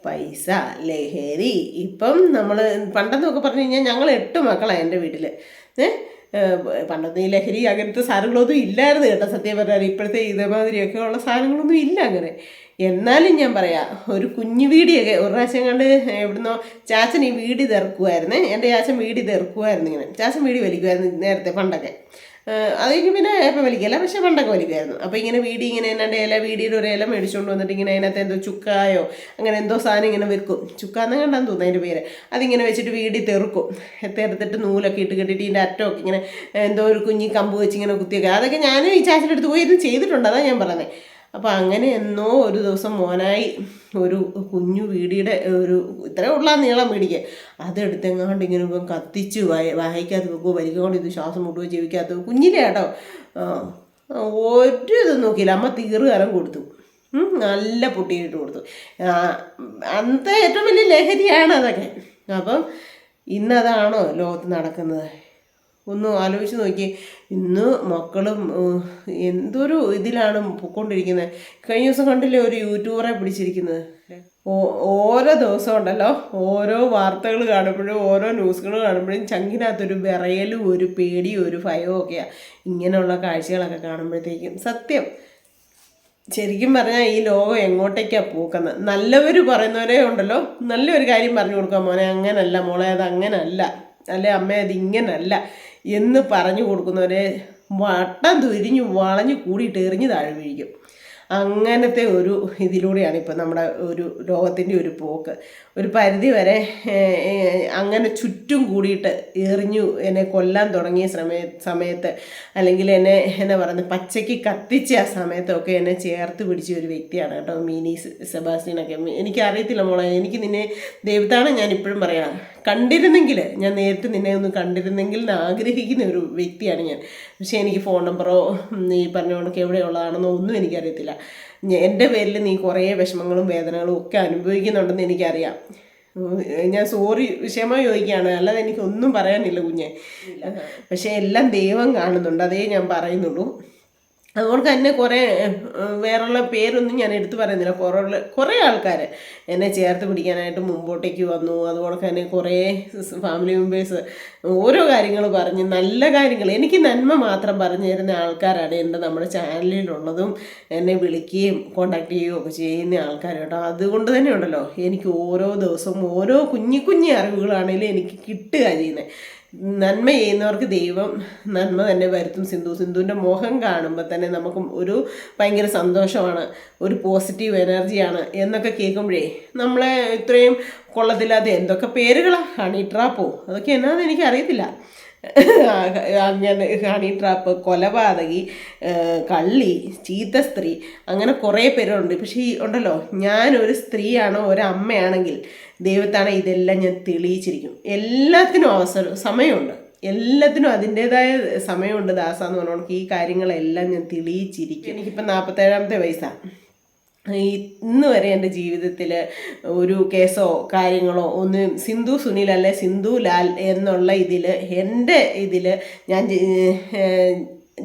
പൈസ, ലഹരി. ഇപ്പം നമ്മൾ പണ്ടെന്നൊക്കെ പറഞ്ഞു കഴിഞ്ഞാൽ ഞങ്ങൾ 8 മക്കളാണ് എൻ്റെ വീട്ടിൽ. പണ്ടത്തെ ഈ ലഹരി അങ്ങനത്തെ സാധനങ്ങളൊന്നും ഇല്ലായിരുന്നു കേട്ടോ സത്യം പറഞ്ഞാൽ. ഇപ്പോഴത്തെ ഇതേമാതിരിയൊക്കെ ഉള്ള സാധനങ്ങളൊന്നും ഇല്ല അങ്ങനെ. എന്നാലും ഞാൻ പറയാം, ഒരു കുഞ്ഞു വീടിയൊക്കെ ഒരു പ്രാവശ്യം കണ്ട് എവിടുന്നോ ചാച്ചൻ ഈ വീടി തെറുക്കുമായിരുന്നേ. എൻ്റെ ചാച്ചൻ വീടി തെറുക്കുമായിരുന്നു. ഇങ്ങനെ ചാച്ചൻ വീടി വലിക്കുമായിരുന്നു നേരത്തെ പണ്ടൊക്കെ. അതിന് പിന്നെ ഇപ്പം വലിക്കില്ല, പക്ഷെ പണ്ടൊക്കെ വലിക്കുമായിരുന്നു. അപ്പോൾ ഇങ്ങനെ ഇങ്ങനെ എൻ്റെ വീടിയുടെ ഒരു ഇല മേടിച്ചുകൊണ്ട് വന്നിട്ട് ഇങ്ങനെ അതിനകത്ത് എന്തോ ചുക്കായോ അങ്ങനെ എന്തോ സാധനം ഇങ്ങനെ വെക്കും. ചുക്കാന്ന് കണ്ടാന്ന് തോന്നുന്നു അതിൻ്റെ പേര്. അതിങ്ങനെ വെച്ചിട്ട് വീടി തെറുക്കും. തെറുത്തിട്ട് നൂലൊക്കെ ഇട്ട് കെട്ടിയിട്ട് ഇതിൻ്റെ അറ്റമൊക്കെ ഇങ്ങനെ എന്തോ ഒരു കുഞ്ഞി കമ്പ് വെച്ച് ഇങ്ങനെ കുത്തിയൊക്കെ. അതൊക്കെ ഞാൻ ഈ ചാച്ചൻ്റെ അടുത്ത് പോയി ഇരുന്ന് ചെയ്തിട്ടുണ്ട്, അതാണ് ഞാൻ പറയുന്നത്. അപ്പോൾ അങ്ങനെ എന്നോ ഒരു ദിവസം മോനായി ഒരു കുഞ്ഞു വീടിയുടെ ഇത്രയും ഉള്ള നീളം വീടിക്ക് അതെടുത്തെങ്ങാണ്ട് ഇങ്ങനെ കത്തിച്ച് വായിക്കാത്ത വെക്കുമോ, വലിക്കൊണ്ട് ഇത് ശ്വാസം മുട്ടുകയോ ജീവിക്കാത്ത കുഞ്ഞിലെ കേട്ടോ. ഒരു ഇതും നോക്കിയില്ല, അമ്മ തീറുകാലം കൊടുത്തു. നല്ല പൊട്ടിയിട്ട് കൊടുത്തു. അന്നത്തെ ഏറ്റവും വലിയ ലഹരിയാണ് അതൊക്കെ. അപ്പം ഇന്നതാണോ ലോകത്ത് നടക്കുന്നത്? ഒന്ന് ആലോചിച്ച് നോക്കി. ഇന്ന് മക്കളും എന്തൊരു ഇതിലാണ് പൊയ്ക്കൊണ്ടിരിക്കുന്നത്. കഴിഞ്ഞ ദിവസം കണ്ടില്ലേ ഒരു യൂട്യൂബറെ പിടിച്ചിരിക്കുന്നത്? ഓരോ ദിവസം ഉണ്ടല്ലോ, ഓരോ വാർത്തകൾ കാണുമ്പോഴും ഓരോ ന്യൂസുകൾ കാണുമ്പോഴും ചങ്കിനകത്തൊരു വിറയലും ഒരു പേടിയും ഒരു ഭയവും ഒക്കെയാണ് ഇങ്ങനെയുള്ള കാഴ്ചകളൊക്കെ കാണുമ്പോഴത്തേക്കും. സത്യം ശരിക്കും പറഞ്ഞാൽ ഈ ലോകം എങ്ങോട്ടേക്കാണ് പോക്കുന്നത്. നല്ലവർ പറയുന്നവരെ ഉണ്ടല്ലോ, നല്ലൊരു കാര്യം പറഞ്ഞു കൊടുക്കാം, മോനെ അങ്ങനല്ല, മോളെ അത് അങ്ങനല്ല, അല്ലെ അമ്മ അത് ഇങ്ങനല്ല എന്ന് പറഞ്ഞു കൊടുക്കുന്നവരെ വട്ടം തുരിഞ്ഞു വളഞ്ഞു കൂടിയിട്ട് എറിഞ്ഞു താഴെ വീഴിക്കും. അങ്ങനത്തെ ഒരു ഇതിലൂടെയാണ് ഇപ്പം നമ്മുടെ ഒരു ലോകത്തിൻ്റെ ഒരു പോക്ക്. ഒരു പരിധി വരെ അങ്ങനെ ചുറ്റും കൂടിയിട്ട് എറിഞ്ഞു എന്നെ കൊല്ലാൻ തുടങ്ങിയ സമയത്ത്, അല്ലെങ്കിൽ എന്നെ എന്നാ പറയുന്നത് പച്ചയ്ക്ക് കത്തിച്ച ആ സമയത്തൊക്കെ എന്നെ ചേർത്ത് പിടിച്ച ഒരു വ്യക്തിയാണ് കേട്ടോ മിനി സെബാസ്റ്റ്യനൊക്കെ. എനിക്കറിയത്തില്ല മോളെ, എനിക്ക് നിന്നെ ദൈവത്താണ് ഞാൻ ഇപ്പോഴും പറയാം, കണ്ടിരുന്നെങ്കിൽ ഞാൻ നേരിട്ട് നിന്നെ ഒന്ന് കണ്ടിരുന്നെങ്കിൽ എന്ന് ആഗ്രഹിക്കുന്ന ഒരു വ്യക്തിയാണ് ഞാൻ. പക്ഷേ എനിക്ക് ഫോൺ നമ്പറോ നീ പറഞ്ഞ കണക്ക് എവിടെയുള്ളതാണെന്നോ ഒന്നും എനിക്കറിയത്തില്ല. എൻ്റെ പേരിൽ നീ കുറേ വിഷമങ്ങളും വേദനകളും ഒക്കെ അനുഭവിക്കുന്നുണ്ടെന്ന് എനിക്കറിയാം. ഞാൻ സോറി ക്ഷമ ചോദിക്കുകയാണ്, അല്ലാതെ എനിക്കൊന്നും പറയാനില്ല കുഞ്ഞെ. പക്ഷേ എല്ലാം ദൈവം കാണുന്നുണ്ട്, അതേ ഞാൻ പറയുന്നുള്ളൂ. അതുകൊണ്ട് തന്നെ കുറേ വേറുള്ള പേരൊന്നും ഞാൻ എടുത്തു പറയുന്നില്ല. കുറേ ആൾക്കാർ എന്നെ ചേർത്ത് പിടിക്കാനായിട്ട് മുമ്പോട്ടേക്ക് വന്നു. അതുപോലെ തന്നെ കുറേ ഫാമിലി മെമ്പേഴ്സ് ഓരോ കാര്യങ്ങൾ പറഞ്ഞ്, നല്ല കാര്യങ്ങൾ, എനിക്ക് നന്മ മാത്രം പറഞ്ഞു തരുന്ന ആൾക്കാരാണ് നമ്മുടെ ചാനലിലുള്ളതും എന്നെ വിളിക്കുകയും കോണ്ടാക്ട് ചെയ്യുകയും ഒക്കെ ചെയ്യുന്ന ആൾക്കാർ കേട്ടോ. അതുകൊണ്ട് തന്നെ ഉണ്ടല്ലോ, എനിക്ക് ഓരോ ദിവസവും ഓരോ കുഞ്ഞി അറിവുകളാണെങ്കിലും എനിക്ക് കിട്ടുക ചെയ്യുന്നത്. നന്മ ചെയ്യുന്നവർക്ക് ദൈവം നന്മ തന്നെ വരുത്തും. സിന്ധുവിൻ്റെ മുഖം കാണുമ്പോൾ തന്നെ നമുക്ക് ഒരു ഭയങ്കര സന്തോഷമാണ്, ഒരു പോസിറ്റീവ് എനർജിയാണ് എന്നൊക്കെ കേൾക്കുമ്പോഴേ നമ്മളെ ഇത്രയും കൊള്ളത്തില്ലാത്ത എന്തൊക്കെ പേരുകളാണ്, ഹണി ട്രാപ്പോ അതൊക്കെ എന്നാന്ന് എനിക്കറിയത്തില്ല. അങ്ങനെ ഹണി ട്രാപ്പ്, കൊലപാതകി, കള്ളി, ചീത്ത സ്ത്രീ, അങ്ങനെ കുറേ പേരുണ്ട്. പക്ഷേ ഈ ഉണ്ടല്ലോ, ഞാനൊരു സ്ത്രീയാണോ ഒരമ്മയാണെങ്കിൽ ദൈവത്താണ് ഇതെല്ലാം ഞാൻ തെളിയിച്ചിരിക്കും. എല്ലാത്തിനും സമയമുണ്ട്, എല്ലാത്തിനും അതിൻ്റേതായ സമയമുണ്ട് ദാസാന്ന് പറഞ്ഞോണ്ട് ഈ കാര്യങ്ങളെല്ലാം ഞാൻ തെളിയിച്ചിരിക്കും. എനിക്കിപ്പോൾ 47ാമത്തെ വയസ്സാണ്. ഇന്ന് വരെ എൻ്റെ ജീവിതത്തിൽ ഒരു കേസോ കാര്യങ്ങളോ ഒന്നും സിന്ധു സുനിൽ അല്ലെ സിന്ധു ലാൽ എന്നുള്ള ഇതിൽ എൻ്റെ ഇതിൽ ഞാൻ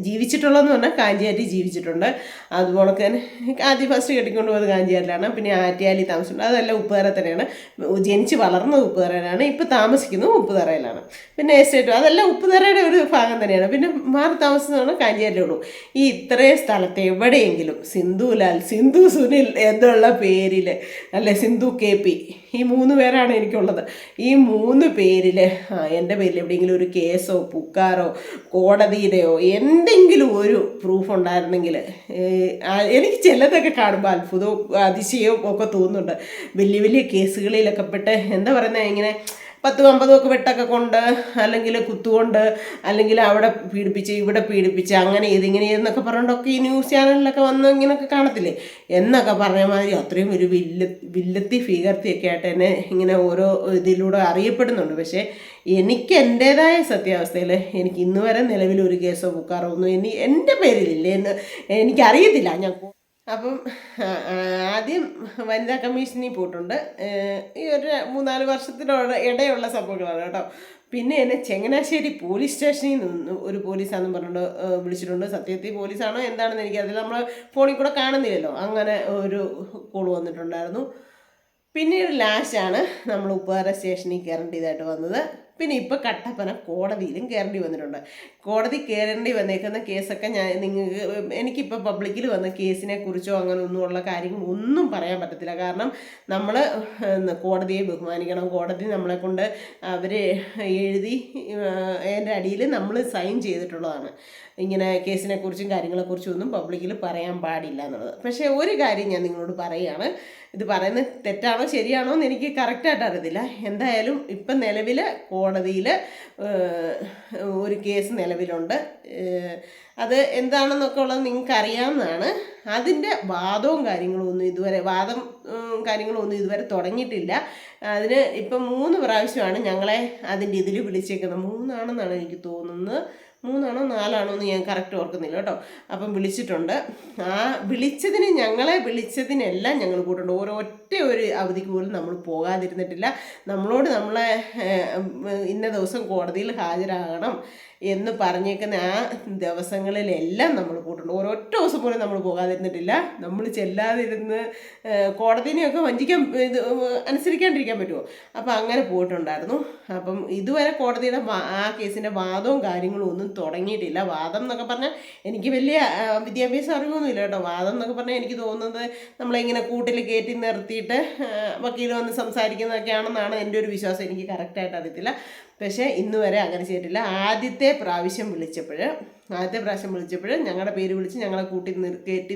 ജീവിച്ചിട്ടുള്ളതെന്ന് പറഞ്ഞാൽ കാഞ്ചിയാറ്റി ജീവിച്ചിട്ടുണ്ട്. അതുപോലെ തന്നെ ആദ്യം ഫസ്റ്റ് കെട്ടിക്കൊണ്ട് പോയത് കാഞ്ചിയാറ്റിലാണ്, പിന്നെ ആറ്റിയാലി താമസിച്ചിട്ടുണ്ട്. അതെല്ലാം ഉപ്പുതറ തന്നെയാണ്. ജനിച്ച് വളർന്നത് ഉപ്പുതറയിലാണ്, ഇപ്പോൾ താമസിക്കുന്നത് ഉപ്പുതറയിലാണ്. പിന്നെ എസ്റ്റേറ്റും അതെല്ലാം ഉപ്പുതറയുടെ ഒരു ഭാഗം തന്നെയാണ്. പിന്നെ മാറി താമസിച്ചതാണ് കാഞ്ചിയാറ്റിലേ ഉള്ളൂ. ഈ ഇത്രയും സ്ഥലത്ത് എവിടെയെങ്കിലും സിന്ധു ലാൽ, സിന്ധു സുനിൽ എന്നുള്ള പേരിൽ, അല്ലെ സിന്ധു KP, ഈ 3 പേരാണ് എനിക്കുള്ളത്. ഈ 3 പേരിൽ എൻ്റെ പേരിൽ എവിടെയെങ്കിലും ഒരു കേസോ പുക്കാരോ കോടതിയുടെയോ എന്തെങ്കിലും ഒരു പ്രൂഫ് ഉണ്ടായിരുന്നെങ്കിൽ, എനിക്ക് ചിലതൊക്കെ കാണുമ്പോൾ അത്ഭുതവും അതിശയവും ഒക്കെ തോന്നുന്നുണ്ട്. വലിയ വലിയ കേസുകളിലൊക്കെ പെട്ട് എന്താ പറയുന്നത്, ഇങ്ങനെ 10-50 ഒക്കെ വെട്ടൊക്കെ കൊണ്ട്, അല്ലെങ്കിൽ കുത്തുകൊണ്ട്, അല്ലെങ്കിൽ അവിടെ പീഡിപ്പിച്ച് ഇവിടെ പീഡിപ്പിച്ച് അങ്ങനെ ഇതിങ്ങനെ എന്നൊക്കെ പറഞ്ഞിട്ടൊക്കെ ഈ ന്യൂസ് ചാനലിലൊക്കെ വന്ന് ഇങ്ങനെയൊക്കെ കാണത്തില്ലേ എന്നൊക്കെ പറഞ്ഞ മാതിരി അത്രയും ഒരു വില്ലത്തി ഫിഗർത്തിയൊക്കെ ആയിട്ട് എന്നെ ഇങ്ങനെ ഓരോ ഇതിലൂടെ അറിയപ്പെടുന്നുണ്ട്. പക്ഷേ എനിക്ക് എൻ്റേതായ സത്യാവസ്ഥയിൽ എനിക്ക് ഇന്ന് വരെ നിലവിൽ ഒരു കേസോ ബുക്കാറോ ഒന്നും എൻ്റെ പേരിലില്ലേ എന്ന് എനിക്കറിയത്തില്ല. ഞാൻ അപ്പം ആദ്യം വനിതാ കമ്മീഷനിൽ പോയിട്ടുണ്ട്. ഈ ഒരു 3-4 വർഷത്തിനോട് ഇടയുള്ള സംഭവങ്ങളാണ് കേട്ടോ. പിന്നെ എന്നെ ചങ്ങനാശ്ശേരി പോലീസ് സ്റ്റേഷനിൽ നിന്ന് ഒരു പോലീസാണെന്ന് പറഞ്ഞിട്ട് വിളിച്ചിട്ടുണ്ട്. സത്യത്തിൽ പോലീസാണോ എന്താണെന്ന് എനിക്കറിയില്ല, നമ്മൾ ഫോണിൽ കൂടെ കാണുന്നില്ലല്ലോ. അങ്ങനെ ഒരു കോൾ വന്നിട്ടുണ്ടായിരുന്നു. പിന്നീട് ലാസ്റ്റാണ് നമ്മൾ ഉപ്പുതറ സ്റ്റേഷനിൽ കയറേണ്ടതായിട്ട് വന്നത്. പിന്നെ ഇപ്പോൾ കട്ടപ്പന കോടതിയിലും കയറേണ്ടി വന്നിട്ടുണ്ട്. കോടതി കയറേണ്ടി വന്നേക്കുന്ന കേസൊക്കെ എനിക്കിപ്പോൾ പബ്ലിക്കിൽ വന്ന കേസിനെ കുറിച്ചോ അങ്ങനെ ഒന്നുമുള്ള കാര്യങ്ങൾ ഒന്നും പറയാൻ പറ്റത്തില്ല. കാരണം നമ്മൾ കോടതിയെ ബഹുമാനിക്കണം. കോടതി നമ്മളെ കൊണ്ട് അവർ എഴുതി അതിൻ്റെ അടിയിൽ നമ്മൾ സൈൻ ചെയ്തിട്ടുള്ളതാണ്. ഇങ്ങനെ കേസിനെക്കുറിച്ചും കാര്യങ്ങളെക്കുറിച്ചും ഒന്നും പബ്ലിക്കിൽ പറയാൻ പാടില്ല എന്നുള്ളത്. പക്ഷേ ഒരു കാര്യം ഞാൻ നിങ്ങളോട് പറയുകയാണ്, ഇത് പറയുന്നത് തെറ്റാണോ ശരിയാണോ എന്ന് എനിക്ക് കറക്റ്റായിട്ട് അറിയത്തില്ല. എന്തായാലും ഇപ്പം നിലവിൽ കോടതിയിൽ ഒരു കേസ് നിലവിലുണ്ട്. അത് എന്താണെന്നൊക്കെ ഉള്ളത് നിങ്ങൾക്ക് അറിയാവുന്നതാണ്. അതിൻ്റെ വാദവും കാര്യങ്ങളൊന്നും ഇതുവരെ തുടങ്ങിയിട്ടില്ല. അതിന് ഇപ്പം 3 പ്രാവശ്യമാണ് ഞങ്ങളെ അതിൻ്റെ ഇതിൽ വിളിച്ചേക്കുന്നത്. 3 ആണെന്നാണ് എനിക്ക് തോന്നുന്നത്. 3 ആണോ 4 എന്ന് ഞാൻ കറക്റ്റ് ഓർക്കുന്നില്ല കേട്ടോ. അപ്പം വിളിച്ചിട്ടുണ്ട്. ആ ഞങ്ങളെ വിളിച്ചതിനെല്ലാം ഞങ്ങൾ കൂട്ടുണ്ട്. ഒരൊറ്റ ഒരു അവധിക്ക് പോലും നമ്മൾ പോകാതിരുന്നിട്ടില്ല. നമ്മളെ ഇന്ന ദിവസം കോടതിയിൽ ഹാജരാകണം എന്ന് പറഞ്ഞേക്കുന്ന ആ ദിവസങ്ങളിലെല്ലാം നമ്മൾ കൂട്ടുണ്ട്. ഒരൊറ്റ ദിവസം പോലും നമ്മൾ പോകാതിരുന്നിട്ടില്ല. നമ്മൾ ചെല്ലാതിരുന്ന് കോടതിനെയൊക്കെ അനുസരിക്കാണ്ടിരിക്കാൻ പറ്റുമോ? അപ്പം അങ്ങനെ പോയിട്ടുണ്ടായിരുന്നു. അപ്പം ഇതുവരെ കോടതിയുടെ ആ കേസിൻ്റെ വാദവും കാര്യങ്ങളും ഒന്നും തുടങ്ങിയിട്ടില്ല. വാദം എന്നൊക്കെ പറഞ്ഞാൽ എനിക്ക് വലിയ വിദ്യാഭ്യാസ അറിവൊന്നുമില്ല കേട്ടോ. വാദം എന്നൊക്കെ പറഞ്ഞാൽ എനിക്ക് തോന്നുന്നത് നമ്മളിങ്ങനെ കൂട്ടിൽ കയറ്റി നിർത്തിയിട്ട് വക്കീൽ വന്ന് സംസാരിക്കുന്നതൊക്കെയാണെന്നാണ് എൻ്റെ ഒരു വിശ്വാസം. എനിക്ക് കറക്റ്റായിട്ട് അറിയത്തില്ല. പക്ഷേ ഇന്ന് വരെ അങ്ങനെ ചെയ്തിട്ടില്ല. ആദ്യത്തെ പ്രാവശ്യം വിളിച്ചപ്പോൾ ഞങ്ങളുടെ പേര് വിളിച്ച് ഞങ്ങളെ കയറ്റി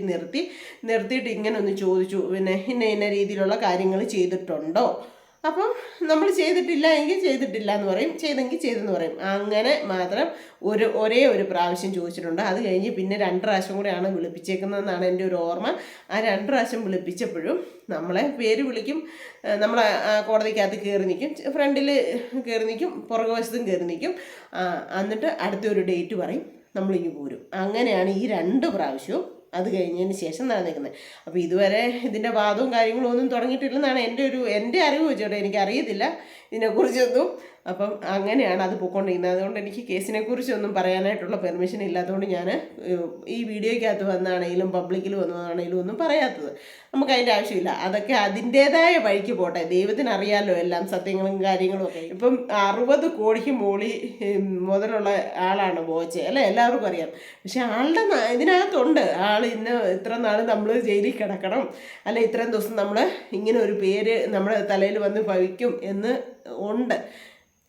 നിർത്തിയിട്ട് ഇങ്ങനെ ഒന്ന് ചോദിച്ചു, പിന്നെ ഇന്ന രീതിയിലുള്ള കാര്യങ്ങൾ ചെയ്തിട്ടുണ്ടോ? അപ്പം നമ്മൾ ചെയ്തിട്ടില്ല എങ്കിൽ ചെയ്തിട്ടില്ല എന്ന് പറയും, ചെയ്തെങ്കിൽ ചെയ്തെന്ന് പറയും. അങ്ങനെ മാത്രം ഒരേ ഒരു പ്രാവശ്യം ചോദിച്ചിട്ടുണ്ട്. അത് കഴിഞ്ഞ് പിന്നെ 2 പ്രാവശ്യം കൂടെയാണ് വിളിപ്പിച്ചേക്കുന്നതെന്നാണ് എൻ്റെ ഒരു ഓർമ്മ. ആ 2 പ്രാവശ്യം വിളിപ്പിച്ചപ്പോഴും നമ്മളെ പേര് വിളിക്കും, നമ്മളെ കോടതിക്കകത്ത് കയറി നിൽക്കും, ഫ്രണ്ടിൽ കയറി നിൽക്കും, പുറകുവശത്തും കയറി നിൽക്കും. എന്നിട്ട് അടുത്തൊരു ഡേറ്റ് പറയും, നമ്മളിങ്ങ് പോരും. അങ്ങനെയാണ് ഈ 2 പ്രാവശ്യവും അത് കഴിഞ്ഞതിന് ശേഷം നടന്നേക്കുന്നത്. അപ്പോൾ ഇതുവരെ ഇതിൻ്റെ വാദവും കാര്യങ്ങളും ഒന്നും തുടങ്ങിയിട്ടില്ലെന്നാണ് എൻ്റെ അറിവ് വെച്ചോട്ടെ. എനിക്കറിയത്തില്ല ഇതിനെക്കുറിച്ചൊന്നും. അപ്പം അങ്ങനെയാണ് അത് പോയിക്കൊണ്ടിരിക്കുന്നത്. അതുകൊണ്ട് എനിക്ക് കേസിനെക്കുറിച്ചൊന്നും പറയാനായിട്ടുള്ള പെർമിഷൻ ഇല്ലാത്തതുകൊണ്ട് ഞാൻ ഈ വീഡിയോയ്ക്കകത്ത് വന്നാണെങ്കിലും പബ്ലിക്കിൽ വന്നതാണെങ്കിലും ഒന്നും പറയാത്തത്. നമുക്ക് അതിൻ്റെ ആവശ്യമില്ല. അതൊക്കെ അതിൻ്റേതായ വഴിക്ക് പോട്ടെ. ദൈവത്തിന് അറിയാമല്ലോ എല്ലാം സത്യങ്ങളും കാര്യങ്ങളും ഒക്കെ. ഇപ്പം 60 കോടിക്ക് മുതലുള്ള ആളാണ് ബോച്ചെ അല്ലേ, എല്ലാവർക്കും അറിയാം. പക്ഷെ ആളുടെ ഇതിനകത്തുണ്ട് ഇത്ര നാൾ നമ്മൾ ജയിലിൽ കിടക്കണം, അല്ല ഇത്രയും ദിവസം നമ്മൾ ഇങ്ങനെ ഒരു പേര് നമ്മുടെ തലയിൽ വന്ന് ഭവിക്കും എന്ന് ഉണ്ട്.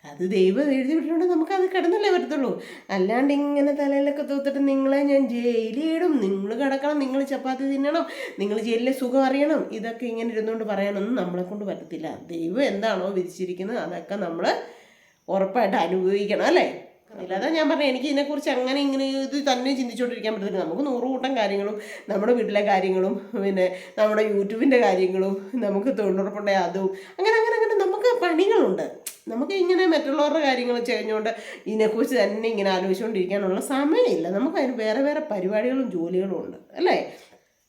അത് ദൈവം എഴുതി വിട്ടിട്ടുണ്ടെങ്കിൽ നമുക്കത് കിടന്നല്ലേ പറ്റത്തുള്ളൂ. അല്ലാണ്ട് ഇങ്ങനെ തലയിലൊക്കെ തൂത്തിട്ട് നിങ്ങളെ ഞാൻ ജയിലിടും, നിങ്ങൾ കിടക്കണം, നിങ്ങൾ ചപ്പാത്തി തിന്നണം, നിങ്ങൾ ജയിലിലെ സുഖം അറിയണം, ഇതൊക്കെ ഇങ്ങനെ ഇരുന്നുകൊണ്ട് പറയാനൊന്നും നമ്മളെ കൊണ്ട് പറ്റത്തില്ല. ദൈവം എന്താണോ വിധിച്ചിരിക്കുന്നത് അതൊക്കെ നമ്മൾ ഉറപ്പായിട്ട് അനുഭവിക്കണം അല്ലേ. അല്ലാതെ ഞാൻ പറഞ്ഞു എനിക്ക് ഇതിനെക്കുറിച്ച് അങ്ങനെ ഇങ്ങനെ ഇത് തന്നെ ചിന്തിച്ചുകൊണ്ടിരിക്കാൻ പറ്റത്തില്ല. നമുക്ക് 100 കൂട്ടം കാര്യങ്ങളും, നമ്മുടെ വീട്ടിലെ കാര്യങ്ങളും, പിന്നെ നമ്മുടെ യൂട്യൂബിൻ്റെ കാര്യങ്ങളും, നമുക്ക് തൊഴിലുറപ്പുണ്ടെ അതും അങ്ങനെ നമുക്ക് പണികളുണ്ട്. നമുക്ക് ഇങ്ങനെ മറ്റുള്ളവരുടെ കാര്യങ്ങൾ ചെയ്യുന്നതുകൊണ്ട് ഇതിനെക്കുറിച്ച് തന്നെ ഇങ്ങനെ ആലോചിച്ചുകൊണ്ടിരിക്കാനുള്ള സമയമില്ല. നമുക്കതിന് വേറെ പരിപാടികളും ജോലികളും ഉണ്ട് അല്ലേ.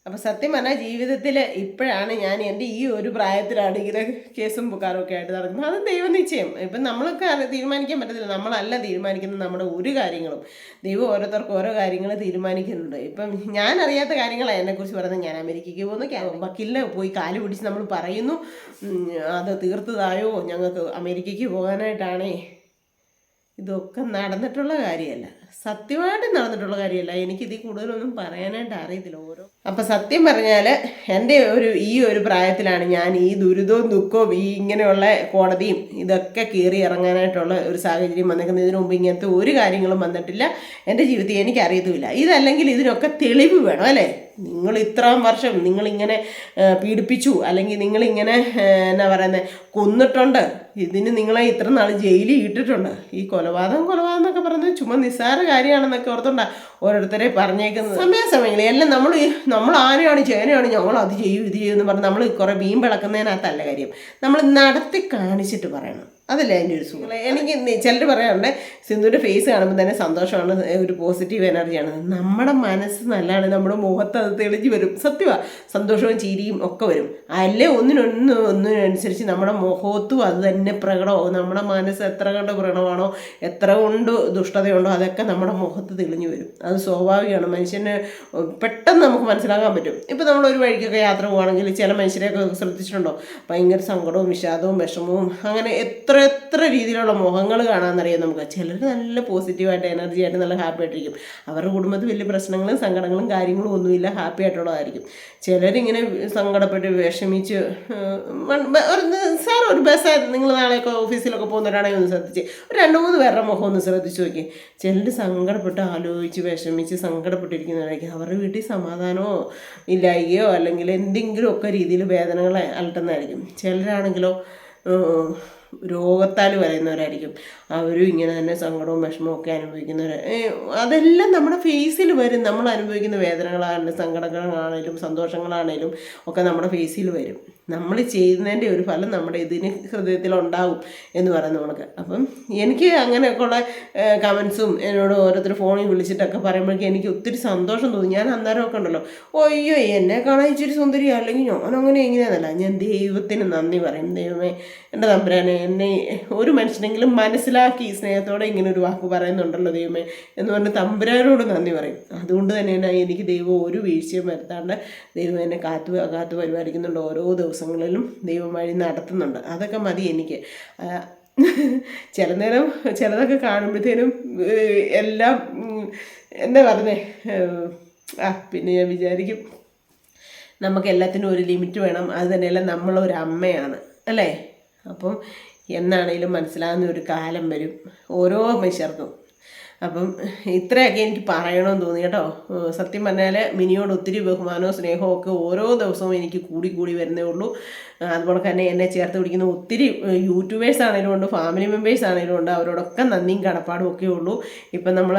അപ്പോൾ സത്യം പറഞ്ഞാൽ ജീവിതത്തിൽ ഇപ്പോഴാണ് ഞാൻ എൻ്റെ ഈ ഒരു പ്രായത്തിലാണ് ഇങ്ങനെ കേസും പുക്കാറുമൊക്കെ ആയിട്ട് നടക്കുന്നത്. അത് ദൈവനിശ്ചയം. ഇപ്പം നമ്മൾക്ക് തീരുമാനിക്കാൻ പറ്റത്തില്ല. നമ്മളല്ല തീരുമാനിക്കുന്നത് നമ്മുടെ ഒരു കാര്യങ്ങളും. ദൈവം ഓരോരുത്തർക്കും ഓരോ കാര്യങ്ങൾ തീരുമാനിക്കുന്നുണ്ട്. ഇപ്പം ഞാൻ അറിയാത്ത കാര്യങ്ങളാണ് എന്നെക്കുറിച്ച് പറയുന്നത്. ഞാൻ അമേരിക്കയ്ക്ക് പോകുന്നു, വക്കീലിനെ പോയി കാല് പിടിച്ച് നമ്മൾ പറയുന്നു അത് തീർത്തതായോ, ഞങ്ങൾക്ക് അമേരിക്കയ്ക്ക് പോകാനായിട്ടാണേ. ഇതൊക്കെ നടന്നിട്ടുള്ള കാര്യമല്ല, സത്യമായിട്ട് നടന്നിട്ടുള്ള കാര്യമല്ല. എനിക്കിതിൽ കൂടുതലൊന്നും പറയാനായിട്ട് അറിയത്തില്ല. അപ്പം സത്യം പറഞ്ഞാൽ എൻ്റെ ഈ ഒരു പ്രായത്തിലാണ് ഞാൻ ഈ ദുരിതവും ദുഃഖവും ഇങ്ങനെയുള്ള കോടതിയും ഇതൊക്കെ കയറി ഇറങ്ങാനായിട്ടുള്ള ഒരു സാഹചര്യം വന്നേക്കുന്നത്. ഇതിനു മുമ്പ് ഇങ്ങനത്തെ ഒരു കാര്യങ്ങളും വന്നിട്ടില്ല എൻ്റെ ജീവിതത്തിൽ, എനിക്കറിയത്തുമില്ല. ഇതല്ലെങ്കിൽ ഇതിനൊക്കെ തെളിവ് വേണം അല്ലേ. നിങ്ങൾ ഇത്രയും വർഷം നിങ്ങളിങ്ങനെ പീഡിപ്പിച്ചു, അല്ലെങ്കിൽ നിങ്ങളിങ്ങനെ എന്നാ പറയുന്നത് കൊന്നിട്ടുണ്ട്, ഇതിന് നിങ്ങളെ ഇത്ര നാൾ ജയിലിൽ ഇട്ടിട്ടുണ്ട്. ഈ കൊലപാതകം എന്നൊക്കെ പറയുന്നത് ചുമ്മാ നിസ്സാര കാര്യമാണെന്നൊക്കെ ഓർത്തുകൊണ്ടാണ് ഓരോരുത്തരെ പറഞ്ഞേക്കുന്നത്. സമയങ്ങളിൽ എല്ലാം നമ്മൾ ആനയാണ് ചേനയാണ് ഞങ്ങൾ അത് ചെയ്യും ഇത് ചെയ്യുമെന്ന് പറഞ്ഞ് നമ്മൾ കുറേ വീമ്പിളക്കുന്നതിനകത്തല്ല കാര്യം. നമ്മൾ നടത്തി കാണിച്ചിട്ട് പറയണം. അതല്ലേ അതിൻ്റെ ഒരു സുഖം. എനിക്ക് ചിലർ പറയാറുണ്ട് സിന്ധുവിൻ്റെ ഫേസ് കാണുമ്പോൾ തന്നെ സന്തോഷമാണ്, ഒരു പോസിറ്റീവ് എനർജിയാണ്. നമ്മുടെ മനസ്സ് നല്ലതാണ്, നമ്മുടെ മുഖത്ത് അത് തെളിഞ്ഞ് വരും. സത്യമാണ്, സന്തോഷവും ചിരിയും ഒക്കെ വരും. അല്ലേ ഒന്നിനനുസരിച്ച് നമ്മുടെ മുഖത്തും അത് തന്നെ പ്രകടമാവും. നമ്മുടെ മനസ്സ് എത്ര കണ്ട് പ്രകടമാണോ, എത്ര കൊണ്ട് ദുഷ്ടതയുണ്ടോ അതൊക്കെ നമ്മുടെ മുഖത്ത് തെളിഞ്ഞു വരും. അത് സ്വാഭാവികമാണ്. മനുഷ്യന് പെട്ടെന്ന് നമുക്ക് മനസ്സിലാക്കാൻ പറ്റും. ഇപ്പോൾ നമ്മളൊരു വഴിക്കൊക്കെ യാത്ര പോവുകയാണെങ്കിൽ ചില മനുഷ്യരെയൊക്കെ ശ്രദ്ധിച്ചിട്ടുണ്ടോ, ഭയങ്കര സങ്കടവും വിഷാദവും വിഷമവും അങ്ങനെ എത്ര രീതിയിലുള്ള മുഖങ്ങൾ കാണാമെന്നറിയാം നമുക്ക്. ചിലർ നല്ല പോസിറ്റീവായിട്ട് എനർജി ആയിട്ട് നല്ല ഹാപ്പി ആയിട്ടിരിക്കും. അവരുടെ കുടുംബത്തിൽ വലിയ പ്രശ്നങ്ങളും സങ്കടങ്ങളും കാര്യങ്ങളും ഒന്നുമില്ല, ഹാപ്പി ആയിട്ടുള്ളതായിരിക്കും. ചിലരിങ്ങനെ സങ്കടപ്പെട്ട് വിഷമിച്ച് ഒരു ബസ് നിങ്ങൾ നാളെയൊക്കെ ഓഫീസിലൊക്കെ പോകുന്നവരാണെങ്കിൽ ഒന്ന് ശ്രദ്ധിച്ച് ഒരു 2-3 പേരുടെ മുഖം ഒന്ന് ശ്രദ്ധിച്ച് നോക്കി. ചിലർ സങ്കടപ്പെട്ട് ആലോചിച്ച് വിഷമിച്ച് സങ്കടപ്പെട്ടിരിക്കുന്നവരായിരിക്കും. അവരുടെ വീട്ടിൽ സമാധാനമോ ഇല്ലായികയോ അല്ലെങ്കിൽ എന്തെങ്കിലുമൊക്കെ രീതിയിൽ വേദനകളെ അലട്ടുന്നതായിരിക്കും. ചിലരാണെങ്കിലോ രോഗത്താൽ വരയുന്നവരായിരിക്കും. അവരും ഇങ്ങനെ തന്നെ സങ്കടവും വിഷമവും ഒക്കെ അനുഭവിക്കുന്നവർ. അതെല്ലാം നമ്മുടെ ഫേസിൽ വരും. നമ്മൾ അനുഭവിക്കുന്ന വേദനകളാണെങ്കിലും സങ്കടങ്ങളാണെങ്കിലും സന്തോഷങ്ങളാണെങ്കിലും ഒക്കെ നമ്മുടെ ഫേസിൽ വരും. നമ്മൾ ചെയ്യുന്നതിൻ്റെ ഒരു ഫലം നമ്മുടെ ഇതിന് ഹൃദയത്തിലുണ്ടാവും എന്ന് പറയുന്ന കണക്ക്. അപ്പം എനിക്ക് അങ്ങനെയൊക്കെയുള്ള കമൻസും എന്നോട് ഓരോരുത്തർ ഫോണിൽ വിളിച്ചിട്ടൊക്കെ പറയുമ്പോഴേക്കും എനിക്ക് ഒത്തിരി സന്തോഷം തോന്നി. ഞാൻ അന്നേരമൊക്കെ ഉണ്ടല്ലോ, അയ്യോ എന്നെ കാണാൻ ഇച്ചിരി സുന്ദരിയാണ്, അല്ലെങ്കിൽ ഞാൻ അങ്ങനെ എങ്ങനെയാണെന്നല്ല, ഞാൻ ദൈവത്തിന് നന്ദി പറയും. ദൈവമേ, എൻ്റെ തമ്പുരാനെ, എന്നെ ഒരു മനുഷ്യനെങ്കിലും മനസ്സിലാക്കി സ്നേഹത്തോടെ ഇങ്ങനെ ഒരു വാക്ക് പറയുന്നുണ്ടല്ലോ ദൈവമേ എന്ന് പറഞ്ഞ് തമ്പുരാനോട് നന്ദി പറയും. അതുകൊണ്ട് തന്നെ എനിക്ക് ദൈവം ഒരു വീഴ്ചയും വരുത്താണ്ട് ദൈവം എന്നെ കാത്തു പരിപാലിക്കുന്നുണ്ട്. ഓരോ ദിവസങ്ങളിലും ദൈവം വഴി നടത്തുന്നുണ്ട്. അതൊക്കെ മതി എനിക്ക്. ചില നേരം ചിലതൊക്കെ കാണുമ്പോഴത്തേനും എല്ലാം എന്താ പറഞ്ഞേ, പിന്നെ ഞാൻ വിചാരിക്കും നമുക്ക് എല്ലാത്തിനും ഒരു ലിമിറ്റ് വേണം. അത് തന്നെയല്ല നമ്മളൊരു അമ്മയാണ് അല്ലേ. അപ്പം എന്നാണേലും മനസ്സിലാകുന്ന ഒരു കാലം വരും ഓരോ മനുഷ്യർക്കും. അപ്പം ഇത്രയൊക്കെ എനിക്ക് പറയണമെന്ന് തോന്നി കേട്ടോ. സത്യം പറഞ്ഞാൽ മിനിയോട് ഒത്തിരി ബഹുമാനവും സ്നേഹവും ഒക്കെ ഓരോ ദിവസവും എനിക്ക് കൂടി വരുന്നേ ഉള്ളൂ. അതുപോലെ തന്നെ എന്നെ ചേർത്ത് പിടിക്കുന്ന ഒത്തിരി യൂട്യൂബേഴ്സ് ആണെങ്കിലും ഉണ്ട്, ഫാമിലി മെമ്പേഴ്സ് ആണെങ്കിലും ഉണ്ട്. അവരോടൊക്കെ നന്ദിയും കടപ്പാടും ഒക്കെ ഉള്ളൂ. ഇപ്പം നമ്മൾ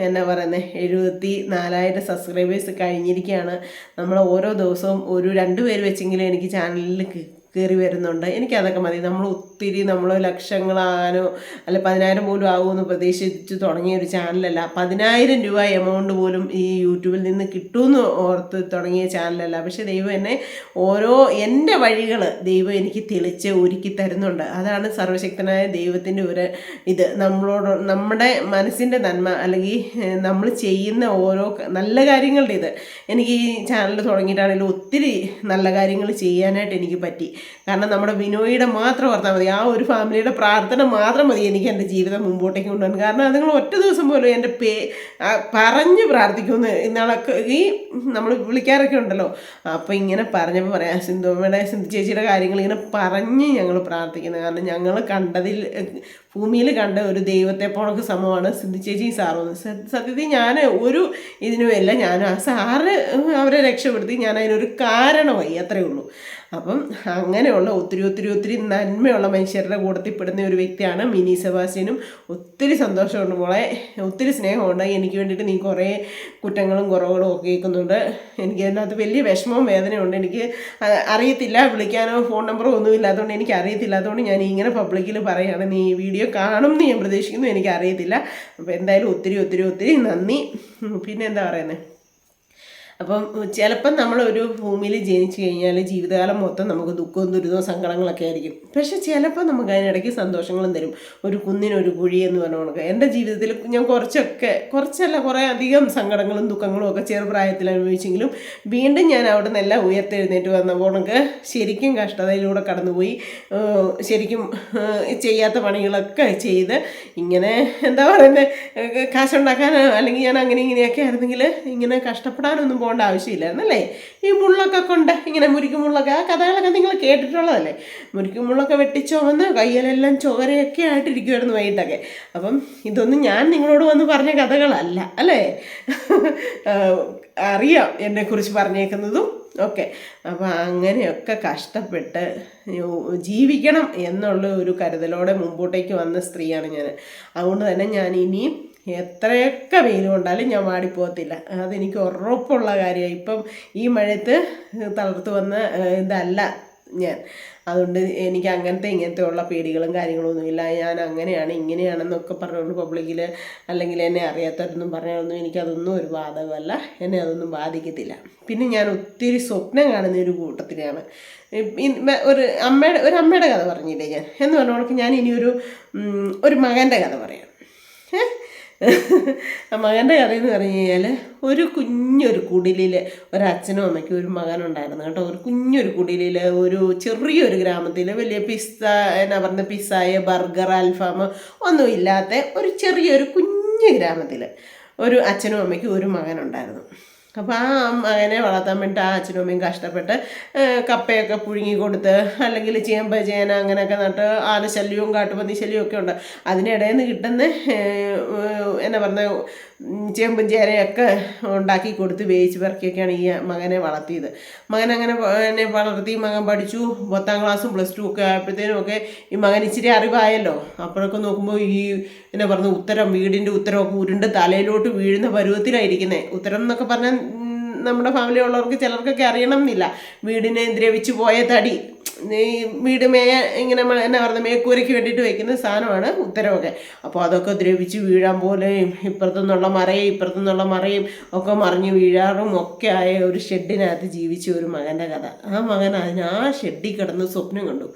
എന്നാ പറയുന്നത് 74,000 സബ്സ്ക്രൈബേഴ്സ് കഴിഞ്ഞിരിക്കുകയാണ്. നമ്മൾ ഓരോ ദിവസവും ഒരു 2 പേര് വെച്ചെങ്കിലും എനിക്ക് ചാനലിൽ കയറി വരുന്നുണ്ട്. എനിക്കതൊക്കെ മതി. നമ്മൾ ലക്ഷങ്ങളാനോ അല്ല 10,000 പോലും ആകുമെന്ന് പ്രതീക്ഷിച്ച് തുടങ്ങിയ ഒരു ചാനലല്ല. 10,000 രൂപ എമൗണ്ട് പോലും ഈ യൂട്യൂബിൽ നിന്ന് കിട്ടുമെന്ന് ഓർത്ത് തുടങ്ങിയ ചാനലല്ല. പക്ഷേ ദൈവം എന്നെ എൻ്റെ വഴികൾ ദൈവം എനിക്ക് തെളിച്ച് ഒരുക്കി തരുന്നുണ്ട്. അതാണ് സർവശക്തനായ ദൈവത്തിൻ്റെ ഒരു ഇത്. നമ്മുടെ മനസ്സിൻ്റെ നന്മ, അല്ലെങ്കിൽ നമ്മൾ ചെയ്യുന്ന ഓരോ നല്ല കാര്യങ്ങളുടെ ഇത്. എനിക്ക് ഈ ചാനൽ തുടങ്ങിയിട്ടാണെങ്കിലും ഒത്തിരി നല്ല കാര്യങ്ങൾ ചെയ്യാനായിട്ട് എനിക്ക് പറ്റി. കാരണം നമ്മുടെ ബിനോയിയുടെ മാത്രം ഓർത്താൽ മതി, ആ ഒരു ഫാമിലിയുടെ പ്രാർത്ഥന മാത്രം മതി എനിക്ക് എൻ്റെ ജീവിതം മുമ്പോട്ടേക്ക് കൊണ്ടുപോകാൻ. കാരണം അതുങ്ങൾ ഒറ്റ ദിവസം പോലും എൻ്റെ പറഞ്ഞ് പ്രാർത്ഥിക്കുമെന്ന് ഇന്നാളൊക്കെ ഈ നമ്മൾ വിളിക്കാറൊക്കെ ഉണ്ടല്ലോ. അപ്പോൾ ഇങ്ങനെ പറഞ്ഞപ്പോൾ പറയാം, സിന്ധു ചേച്ചിയുടെ കാര്യങ്ങൾ ഇങ്ങനെ പറഞ്ഞ് ഞങ്ങൾ പ്രാർത്ഥിക്കുന്നത്. കാരണം ഞങ്ങൾ ഭൂമിയിൽ കണ്ട ഒരു ദൈവത്തെ പോണക്ക് സമമാണ് സിന്ധു ചേച്ചിയും സാറും. സത്യത്തിൽ ഞാൻ ഒരു ഇതിനുമല്ല, ഞാൻ ആ സാറ് അവരെ രക്ഷപ്പെടുത്തി, ഞാൻ അതിനൊരു കാരണമായി, അത്രയേ ഉള്ളൂ. അപ്പം അങ്ങനെയുള്ള ഒത്തിരി നന്മയുള്ള മനുഷ്യരുടെ കൂട്ടത്തിൽ പെടുന്ന ഒരു വ്യക്തിയാണ് മിനി സെബാസ്റ്റ്യനും. ഒത്തിരി സന്തോഷമുണ്ട് മോളെ, ഒത്തിരി സ്നേഹമുണ്ട്. എനിക്ക് വേണ്ടിയിട്ട് നീ കുറേ കുറ്റങ്ങളും കുറവുകളും ഒക്കെ കേൾക്കുന്നുണ്ട്. എനിക്ക് അതിനകത്ത് വലിയ വിഷമവും വേദനയുണ്ട്. എനിക്ക് അറിയത്തില്ല, വിളിക്കാനോ ഫോൺ നമ്പറോ ഒന്നും ഇല്ലാത്തതുകൊണ്ട് എനിക്ക് അറിയത്തില്ല. അതുകൊണ്ട് ഞാൻ ഇങ്ങനെ പബ്ലിക്കിൽ പറയുകയാണ്. നീ ഈ വീഡിയോ കാണും എന്ന് ഞാൻ പ്രതീക്ഷിക്കുന്നു, എനിക്കറിയത്തില്ല. അപ്പോൾ എന്തായാലും ഒത്തിരി നന്ദി. പിന്നെ എന്താ പറയുന്നത്, അപ്പം ചിലപ്പം നമ്മളൊരു ഭൂമിയിൽ ജനിച്ചു കഴിഞ്ഞാൽ ജീവിതകാലം മൊത്തം നമുക്ക് ദുഃഖവും ദുരിതവും സങ്കടങ്ങളൊക്കെ ആയിരിക്കും. പക്ഷെ ചിലപ്പോൾ നമുക്ക് അതിനിടയ്ക്ക് സന്തോഷങ്ങളും തരും. ഒരു കുന്നിനൊരു കുഴി എന്ന് പറഞ്ഞ കണക്ക് എൻ്റെ ജീവിതത്തിൽ ഞാൻ കുറേ അധികം സങ്കടങ്ങളും ദുഃഖങ്ങളും ഒക്കെ ചെറുപ്രായത്തിൽ അനുഭവിച്ചെങ്കിലും വീണ്ടും ഞാൻ അവിടെ നിന്നെല്ലാം ഉയർത്തെഴുന്നേറ്റ് വന്ന കണക്ക് ശരിക്കും കഷ്ടതയിലൂടെ കടന്നുപോയി. ശരിക്കും ചെയ്യാത്ത പണികളൊക്കെ ചെയ്ത് ഇങ്ങനെ എന്താ പറയുന്നത്, കാശുണ്ടാക്കാനോ അല്ലെങ്കിൽ ഞാൻ അങ്ങനെ ഇങ്ങനെയൊക്കെ ആയിരുന്നെങ്കിൽ ഇങ്ങനെ കഷ്ടപ്പെടാനൊന്നും പോകേണ്ട ആവശ്യമില്ലായിരുന്നല്ലേ. ഈ മുള്ളൊക്കെ കൊണ്ട് ഇങ്ങനെ മുരിക്കുമുള്ളൊക്കെ, ആ കഥകളൊക്കെ നിങ്ങൾ കേട്ടിട്ടുള്ളതല്ലേ. മുരിക്കുമുള്ളൊക്കെ വെട്ടിച്ചോവന്ന് കയ്യിലെല്ലാം ചോരയൊക്കെ ആയിട്ടിരിക്കുമായിരുന്നു വൈകിട്ടൊക്കെ. അപ്പം ഇതൊന്നും ഞാൻ നിങ്ങളോട് വന്ന് പറഞ്ഞ കഥകളല്ല അല്ലേ. അറിയാം എന്നെക്കുറിച്ച് പറഞ്ഞേക്കുന്നതും ഒക്കെ. അപ്പം അങ്ങനെയൊക്കെ കഷ്ടപ്പെട്ട് ജീവിക്കണം എന്നുള്ള ഒരു കരുതലോടെ മുമ്പോട്ടേക്ക് വന്ന സ്ത്രീയാണ് ഞാൻ. അതുകൊണ്ട് തന്നെ ഞാൻ ഇനിയും എത്രയൊക്കെ വെയിൽ കൊണ്ടാലും ഞാൻ വാടിപ്പോകത്തില്ല, അതെനിക്ക് ഉറപ്പുള്ള കാര്യമാണ്. ഇപ്പം ഈ മഴയത്ത് തളർത്ത് വന്ന ഇതല്ല ഞാൻ. അതുകൊണ്ട് എനിക്ക് ഇങ്ങനത്തെ ഉള്ള പേടികളും കാര്യങ്ങളൊന്നുമില്ല. ഞാൻ അങ്ങനെയാണ് ഇങ്ങനെയാണെന്നൊക്കെ പറഞ്ഞുകൊണ്ട് പബ്ലിക്കിൽ അല്ലെങ്കിൽ എന്നെ അറിയാത്തവരൊന്നും പറഞ്ഞൊന്നും എനിക്കതൊന്നും ഒരു ബാധകമല്ല, എന്നെ അതൊന്നും ബാധിക്കത്തില്ല. പിന്നെ ഞാൻ ഒത്തിരി സ്വപ്നം കാണുന്ന ഒരു കൂട്ടത്തിലാണ്. ഒരു അമ്മയുടെ കഥ പറഞ്ഞില്ലേ ഞാൻ എന്ന് പറഞ്ഞവർക്ക് ഞാൻ ഇനി ഒരു മകൻ്റെ കഥ പറയാം. മകൻ്റെ കഥയെന്ന് പറഞ്ഞു കഴിഞ്ഞാൽ ഒരു കുഞ്ഞൊരു കുടിലിൽ ഒരച്ഛനും അമ്മയ്ക്കും ഒരു മകനുണ്ടായിരുന്നു കേട്ടോ. ഒരു കുഞ്ഞൊരു കുടിലിൽ ഒരു ചെറിയൊരു ഗ്രാമത്തിൽ വലിയ പിസ്സായ ബർഗർ അൽഫാം ഒന്നുമില്ലാത്ത ഒരു ചെറിയൊരു കുഞ്ഞു ഗ്രാമത്തിൽ ഒരു അച്ഛനും അമ്മയ്ക്കും ഒരു മകനുണ്ടായിരുന്നു. അപ്പോൾ ആ മകനെ വളർത്താൻ വേണ്ടിയിട്ട് ആ അച്ഛനും അമ്മയും കഷ്ടപ്പെട്ട് കപ്പയൊക്കെ പുഴുങ്ങി കൊടുത്ത് അല്ലെങ്കിൽ ചേമ്പ് ചേന അങ്ങനെയൊക്കെ നട്ട് ആനശല്യവും കാട്ടുപന്നി ശല്യവും ഒക്കെ ഉണ്ട്. അതിനിടയിൽ നിന്ന് കിട്ടുന്ന എന്നാ പറഞ്ഞ ചേമ്പും ചേനയൊക്കെ ഉണ്ടാക്കി കൊടുത്ത് വേവിച്ച് പെറുക്കിയൊക്കെയാണ് ഈ മകനെ വളർത്തിയത്. മകനെ വളർത്തി മകൻ പഠിച്ചു. 10ാം ക്ലാസ്സും +2 ഒക്കെ ആയപ്പോഴത്തേനും ഒക്കെ ഈ മകൻ ഇച്ചിരി അറിവായല്ലോ. അപ്പോഴൊക്കെ നോക്കുമ്പോൾ ഈ എന്നാ പറഞ്ഞ വീടിൻ്റെ ഉത്തരമൊക്കെ ഉരുണ്ട് തലയിലോട്ട് വീഴുന്ന പരുവത്തിലായിരിക്കുന്നത്. ഉത്തരം എന്നൊക്കെ പറഞ്ഞാൽ നമ്മുടെ ഫാമിലി ഉള്ളവർക്ക് ചിലർക്കൊക്കെ അറിയണം എന്നില്ല. വീടിനെ ദ്രവിച്ചു പോയ തടി, ഈ വീട് ഇങ്ങനെ എന്നാ പറയുന്നത് മേക്കൂരയ്ക്ക് വേണ്ടിയിട്ട് വെക്കുന്ന സാധനമാണ് ഉത്തരവൊക്കെ. അപ്പോൾ അതൊക്കെ ദ്രവിച്ച് വീഴാൻ പോലെയും ഇപ്പുറത്തുനിന്നുള്ള മറയും ഒക്കെ മറിഞ്ഞ് വീഴാറും ഒക്കെ ആയ ഒരു ഷെഡിനകത്ത് ജീവിച്ച ഒരു മകൻ്റെ കഥ. ആ മകൻ ആ ഷെഡിൽ കിടന്ന് സ്വപ്നം കണ്ടു,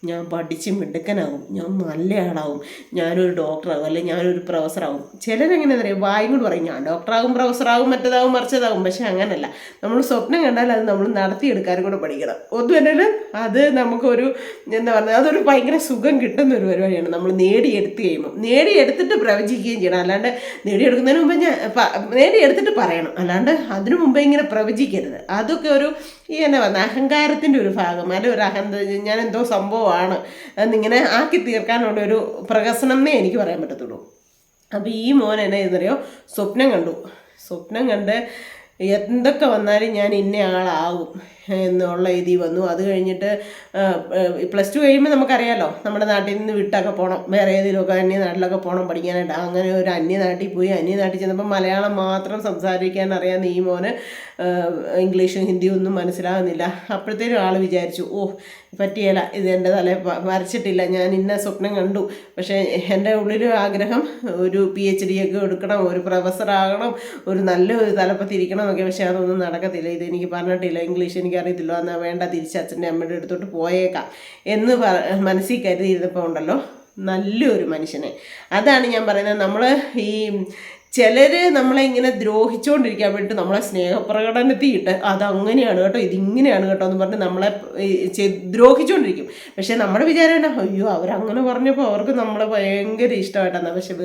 ഞാൻ പഠിച്ച് മിടുക്കനാകും, ഞാൻ നല്ല ആളാവും, ഞാനൊരു ഡോക്ടറാകും, അല്ലെങ്കിൽ ഞാനൊരു പ്രൊഫസറാകും. ചിലരെങ്ങനെയാണെന്ന് അറിയാം, വായും കൊണ്ട് പറയും ഞാൻ ഡോക്ടറാകും, പ്രൊഫസറാകും, മറ്റേതാകും മറിച്ചതാകും. പക്ഷെ അങ്ങനല്ല, നമ്മൾ സ്വപ്നം കണ്ടാൽ അത് നമ്മൾ നടത്തിയെടുക്കാനും കൂടെ പഠിക്കണം. ഒന്നുമല്ലെങ്കിലും അത് നമുക്കൊരു എന്താ പറയുക, അതൊരു ഭയങ്കര സുഖം കിട്ടുന്ന ഒരു പരിപാടിയാണ്. നമ്മൾ നേടിയെടുത്തിട്ട് പ്രവചിക്കുകയും ചെയ്യണം. അല്ലാണ്ട് നേടിയെടുക്കുന്നതിന് മുമ്പ് നേടിയെടുത്തിട്ട് പറയണം, അല്ലാണ്ട് അതിനു മുമ്പേ ഇങ്ങനെ പ്രവചിക്കരുത്. അതൊക്കെ ഒരു എന്നാ പറയുക അഹങ്കാരത്തിൻ്റെ ഒരു ഭാഗം, അല്ല ഒരു ഞാൻ എന്തോ സംഭവമാണ് എന്നിങ്ങനെ ആക്കി തീർക്കാനുള്ള ഒരു പ്രഹസനം എന്നേ എനിക്ക് പറയാൻ പറ്റത്തുള്ളൂ. അപ്പോൾ ഈ മോൻ എന്നാ ചെയ്തറിയോ, സ്വപ്നം കണ്ട് എന്തൊക്കെ വന്നാലും ഞാൻ ഇന്ന ആളാകും എന്നുള്ള ഇതിൽ വന്നു. അത് കഴിഞ്ഞിട്ട് +2 കഴിയുമ്പോൾ നമുക്കറിയാമല്ലോ, നമ്മുടെ നാട്ടിൽ നിന്ന് വിട്ടൊക്കെ പോകണം, വേറെ ഏതെങ്കിലുമൊക്കെ അന്യനാട്ടിലൊക്കെ പോകണം പഠിക്കാനായിട്ട്. അങ്ങനെ ഒരു അന്യനാട്ടിൽ പോയി. അന്യനാട്ടിൽ ചെന്നപ്പോൾ മലയാളം മാത്രം സംസാരിക്കാൻ അറിയാവുന്ന ഈ മോന് ഇംഗ്ലീഷും ഹിന്ദിയും ഒന്നും മനസ്സിലാകുന്നില്ല. അപ്പോഴത്തേനും ആൾ വിചാരിച്ചു, പറ്റിയല്ല, ഇത് എൻ്റെ വരച്ചിട്ടില്ല, ഞാൻ ഇന്ന സ്വപ്നം കണ്ടു. പക്ഷേ എൻ്റെ ഉള്ളിലൊരു ആഗ്രഹം ഒരു PhD ഒക്കെ എടുക്കണം, ഒരു പ്രൊഫസറാകണം, ഒരു നല്ലൊരു തലപ്പത്തിരിക്കണം എന്നൊക്കെ. പക്ഷേ അതൊന്നും നടക്കത്തില്ല, ഇതെനിക്ക് പറഞ്ഞിട്ടില്ല, ഇംഗ്ലീഷ് എനിക്ക് അറിയത്തില്ല, എന്നാൽ വേണ്ട, തിരിച്ച് അച്ഛൻ്റെ അമ്മയുടെ അടുത്തോട്ട് പോയേക്കാം എന്ന് മനസ്സിൽ കരുതിയിരുന്നപ്പോൾ ഉണ്ടല്ലോ നല്ലൊരു മനുഷ്യനെ. അതാണ് ഞാൻ പറയുന്നത്, നമ്മൾ ഈ ചിലർ നമ്മളെ ഇങ്ങനെ ദ്രോഹിച്ചുകൊണ്ടിരിക്കാൻ വേണ്ടിയിട്ട് നമ്മളെ സ്നേഹപ്രകടനത്തിയിട്ട് അതങ്ങനെയാണ് കേട്ടോ, ഇതിങ്ങനെയാണ് കേട്ടോ എന്ന് പറഞ്ഞ് നമ്മളെ ദ്രോഹിച്ചുകൊണ്ടിരിക്കും. പക്ഷേ നമ്മുടെ വിചാരം എന്നാ, അയ്യോ അവരങ്ങനെ പറഞ്ഞപ്പോൾ അവർക്ക് നമ്മളെ ഭയങ്കര ഇഷ്ടമായിട്ടാണ്. പക്ഷെ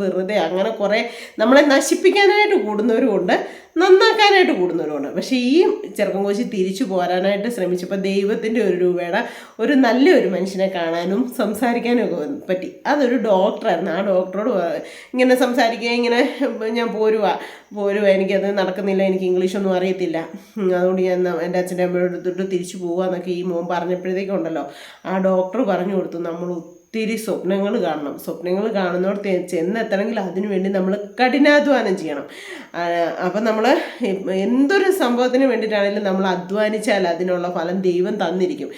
വെറുതെ അങ്ങനെ കുറേ നമ്മളെ നശിപ്പിക്കാനായിട്ട് കൂടുന്നവരുമുണ്ട്, നന്നാക്കാനായിട്ട് കൂടുന്നവരുമുണ്ട്. പക്ഷേ ഈ ചെറുക്കൻ കോശി തിരിച്ചു പോരാനായിട്ട് ശ്രമിച്ചപ്പോൾ ദൈവത്തിൻ്റെ ഒരു രൂപയുടെ ഒരു നല്ലൊരു മനുഷ്യനെ കാണാനും സംസാരിക്കാനും ഒക്കെ പറ്റി. അതൊരു ഡോക്ടറായിരുന്നു. ആ ഡോക്ടറോട് ഇങ്ങനെ സംസാരിക്കുക, ഇങ്ങനെ ഞാൻ പോരുക, എനിക്കത് നടക്കുന്നില്ല, എനിക്ക് ഇംഗ്ലീഷൊന്നും അറിയത്തില്ല, അതുകൊണ്ട് ഞാൻ എൻ്റെ അച്ഛൻ്റെ അമ്മയുടെ അടുത്തോട്ട് തിരിച്ചു പോകുക എന്നൊക്കെ ഈ മോൻ പറഞ്ഞപ്പോഴത്തേക്കുണ്ടല്ലോ ആ ഡോക്ടർ പറഞ്ഞു കൊടുത്തു, നമ്മൾ ഒത്തിരി സ്വപ്നങ്ങൾ കാണണം. സ്വപ്നങ്ങൾ കാണുന്നോടത്ത് ചെന്നെത്തണമെങ്കിൽ അതിനു വേണ്ടി നമ്മൾ കഠിനാധ്വാനം ചെയ്യണം. അപ്പം നമ്മൾ എന്തൊരു സംഭവത്തിന് വേണ്ടിയിട്ടാണെങ്കിലും നമ്മൾ അധ്വാനിച്ചാൽ അതിനുള്ള ഫലം ദൈവം തന്നിരിക്കും.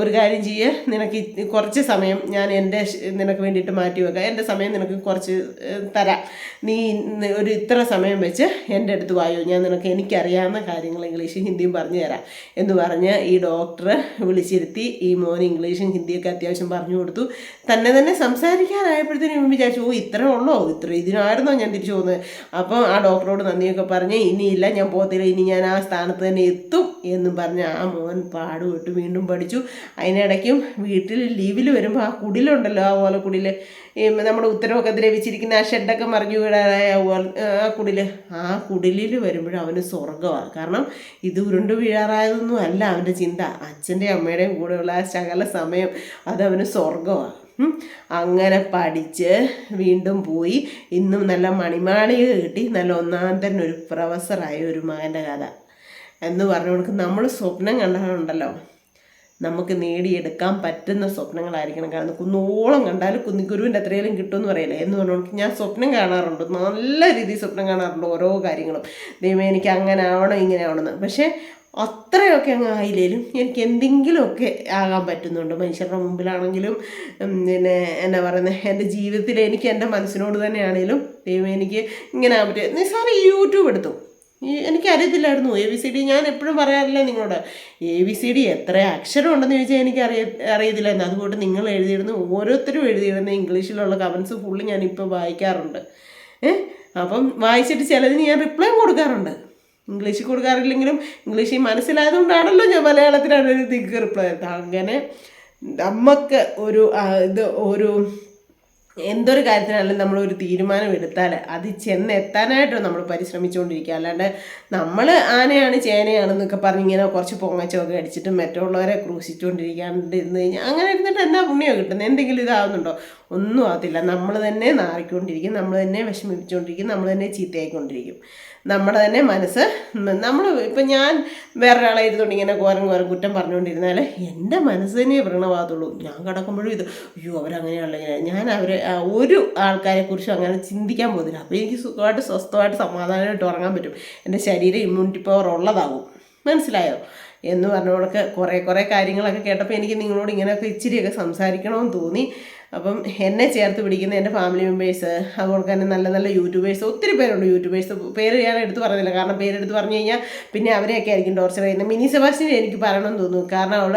ഒരു കാര്യം ചെയ്യുക, നിനക്ക് കുറച്ച് സമയം ഞാൻ നിനക്ക് വേണ്ടിയിട്ട് മാറ്റി വെക്കാം, എൻ്റെ സമയം നിനക്ക് കുറച്ച് തരാം, നീ ഒരു ഇത്ര സമയം വെച്ച് എൻ്റെ അടുത്ത് വായോ, ഞാൻ എനിക്കറിയാവുന്ന കാര്യങ്ങൾ ഇംഗ്ലീഷും ഹിന്ദിയും പറഞ്ഞു തരാം എന്ന് പറഞ്ഞ് ഈ ഡോക്ടർ വിളിച്ചിരുത്തി. ഈ മോന് ഇംഗ്ലീഷും ഹിന്ദിയൊക്കെ അത്യാവശ്യം പറഞ്ഞു കൊടുത്തു. തന്നെ സംസാരിക്കാനായപ്പോഴത്തേനും വിചാരിച്ചു, ഇത്രേ ഉള്ളോ, ഇതിനായിരുന്നോ ഞാൻ തിരിച്ചു പോകുന്നത്. അപ്പം ആ ഡോക്ടറോട് നന്ദിയൊക്കെ പറഞ്ഞ് ഇനിയില്ല, ഞാൻ പോകത്തില്ല, ഇനി ഞാൻ ആ സ്ഥാനത്ത് തന്നെ എത്തും എന്നും പറഞ്ഞ് ആ മോൻ പാടുപെട്ട് വീണ്ടും പഠിച്ചു. അതിനിടയ്ക്കും വീട്ടിൽ ലീവിൽ വരുമ്പോൾ ആ കുടിലുണ്ടല്ലോ, ആ ഓലക്കുടിൽ നമ്മുടെ ഉത്തരവൊക്കെ ദ്രവിച്ചിരിക്കുന്ന ആ ഷെഡൊക്കെ മറിഞ്ഞു വീഴാനായ ആ കുടിലിൽ വരുമ്പോഴും അവന് സ്വർഗമാണ്. കാരണം ഇത് ഉരുണ്ട് വീഴാറായതൊന്നും അല്ല അവൻ്റെ ചിന്ത, അച്ഛൻ്റെയും അമ്മയുടെയും കൂടെയുള്ള ആ ശകല സമയം അതവന് സ്വർഗമാണ്. അങ്ങനെ പഠിച്ച് വീണ്ടും പോയി ഇന്നും നല്ല മണിമാളിക കിട്ടി, നല്ല ഒന്നാം തന്നെ ഒരു പ്രൊഫസറായ ഒരു മകൻ്റെ കഥ എന്ന് പറഞ്ഞു കൊടുക്കും. നമ്മൾ സ്വപ്നം കണ്ടാലുണ്ടല്ലോ നമുക്ക് നേടിയെടുക്കാൻ പറ്റുന്ന സ്വപ്നങ്ങളായിരിക്കണം കാണുന്നത്. കുന്നോളം കണ്ടാലും കുന്നിക്കുരുവിൻ്റെ അത്രയും കിട്ടുമെന്ന് പറയില്ലേ എന്ന് പറഞ്ഞുകൊണ്ട് ഞാൻ സ്വപ്നം കാണാറുണ്ട്, നല്ല രീതിയിൽ സ്വപ്നം കാണാറുണ്ട് ഓരോ കാര്യങ്ങളും. ദൈവമേ എനിക്ക് അങ്ങനെ ആവണം ഇങ്ങനെ ആവണമെന്ന്. പക്ഷേ അത്രയൊക്കെ അങ്ങ് ആയില്ലേലും എനിക്ക് എന്തെങ്കിലുമൊക്കെ ആകാൻ പറ്റുന്നുണ്ട്. മനുഷ്യരുടെ മുമ്പിലാണെങ്കിലും പിന്നെ എന്നാ പറയുന്നത്, എൻ്റെ ജീവിതത്തിൽ എനിക്ക് എൻ്റെ മനസ്സിനോട് തന്നെയാണെങ്കിലും ദൈവം എനിക്ക് ഇങ്ങനെ ആകാൻ പറ്റും. നിസ്സാരം യൂട്യൂബ് എടുത്തു, എനിക്കറിയത്തില്ലായിരുന്നു ABCD. ഞാൻ എപ്പോഴും പറയാറില്ല നിങ്ങളോട്, ABCD എത്ര അക്ഷരം ഉണ്ടെന്ന് ചോദിച്ചാൽ എനിക്ക് അറിയത്തില്ലായിരുന്നു. അതുകൊണ്ട് നിങ്ങൾ ഓരോരുത്തരും എഴുതിയിടുന്ന ഇംഗ്ലീഷിലുള്ള കമൻസ് ഫുള്ള് ഞാനിപ്പോൾ വായിക്കാറുണ്ട്. അപ്പം വായിച്ചിട്ട് ചിലതിന് ഞാൻ റിപ്ലൈ കൊടുക്കാറുണ്ട്. ഇംഗ്ലീഷിൽ കൊടുക്കാറില്ലെങ്കിലും ഇംഗ്ലീഷിൽ മനസ്സിലായതുകൊണ്ടാണല്ലോ ഞാൻ മലയാളത്തിലാണ് നിങ്ങൾക്ക് റിപ്ലൈ തരുന്നത്. അങ്ങനെ നമുക്ക് ഒരു എന്തൊരു കാര്യത്തിനാണെങ്കിലും നമ്മളൊരു തീരുമാനം എടുത്താൽ അത് ചെന്നെത്താനായിട്ട് നമ്മൾ പരിശ്രമിച്ചുകൊണ്ടിരിക്കുക. അല്ലാണ്ട് നമ്മൾ ആനയാണ് ചേനയാണെന്നൊക്കെ പറഞ്ഞിങ്ങനെ കുറച്ച് പൊങ്ങച്ചമൊക്കെ അടിച്ചിട്ട് മറ്റുള്ളവരെ ക്രൂശിച്ചുകൊണ്ടിരിക്കാണ്ടിരുന്ന് കഴിഞ്ഞാൽ അങ്ങനെ ഇരുന്നിട്ട് എന്നാ പുണ്യമോ കിട്ടുന്നത്? എന്തെങ്കിലും ഇതാവുന്നുണ്ടോ? ഒന്നും ആകത്തില്ല. നമ്മൾ തന്നെ നാറിക്കൊണ്ടിരിക്കും, നമ്മൾ തന്നെ വിഷമിപ്പിച്ചുകൊണ്ടിരിക്കും, നമ്മൾ തന്നെ ചീത്തയായിക്കൊണ്ടിരിക്കും. നമ്മുടെ തന്നെ മനസ്സ് ഇപ്പം ഞാൻ വേറൊരാളെ ഇരുന്നുകൊണ്ട് ഇങ്ങനെ കോരം കുറ്റം പറഞ്ഞുകൊണ്ടിരുന്നാൽ എൻ്റെ മനസ്സ് തന്നെ വ്രണമാകത്തുള്ളൂ. ഞാൻ കിടക്കുമ്പോഴും അയ്യോ അവരങ്ങനെയാണല്ലോ, ഞാൻ ഒരു ആൾക്കാരെക്കുറിച്ചും അങ്ങനെ ചിന്തിക്കാൻ പോകുന്നില്ല. അപ്പോൾ എനിക്ക് സുഖമായിട്ട് സ്വസ്ഥമായിട്ട് സമാധാനമായിട്ട് ഉറങ്ങാൻ പറ്റും. എൻ്റെ ശരീരം ഇമ്മ്യൂണിറ്റി പവർ ഉള്ളതാകും. മനസ്സിലായോ എന്ന് പറഞ്ഞവർക്ക് കുറേ കാര്യങ്ങളൊക്കെ കേട്ടപ്പോൾ എനിക്ക് നിങ്ങളോട് ഇങ്ങനെയൊക്കെ ഇച്ചിരിയൊക്കെ സംസാരിക്കണമെന്ന് തോന്നി. അപ്പം എന്നെ ചേർത്ത് പിടിക്കുന്ന എൻ്റെ ഫാമിലി മെമ്പേഴ്സ്, അതുപോലെ തന്നെ നല്ല നല്ല യൂട്യൂബേഴ്സ് ഒത്തിരി പേരുണ്ട്. യൂട്യൂബേഴ്സ് പേര് ഞാൻ എടുത്ത് പറഞ്ഞില്ല, കാരണം പേരെടുത്ത് പറഞ്ഞു കഴിഞ്ഞാൽ പിന്നെ അവരെയൊക്കെ ആയിരിക്കും ടോർച്ചർ ചെയ്യുന്നത്. മിനി സെബാസ്റ്റ്യനെ എനിക്ക് പറയണമെന്ന് തോന്നുന്നു, കാരണം അവൾ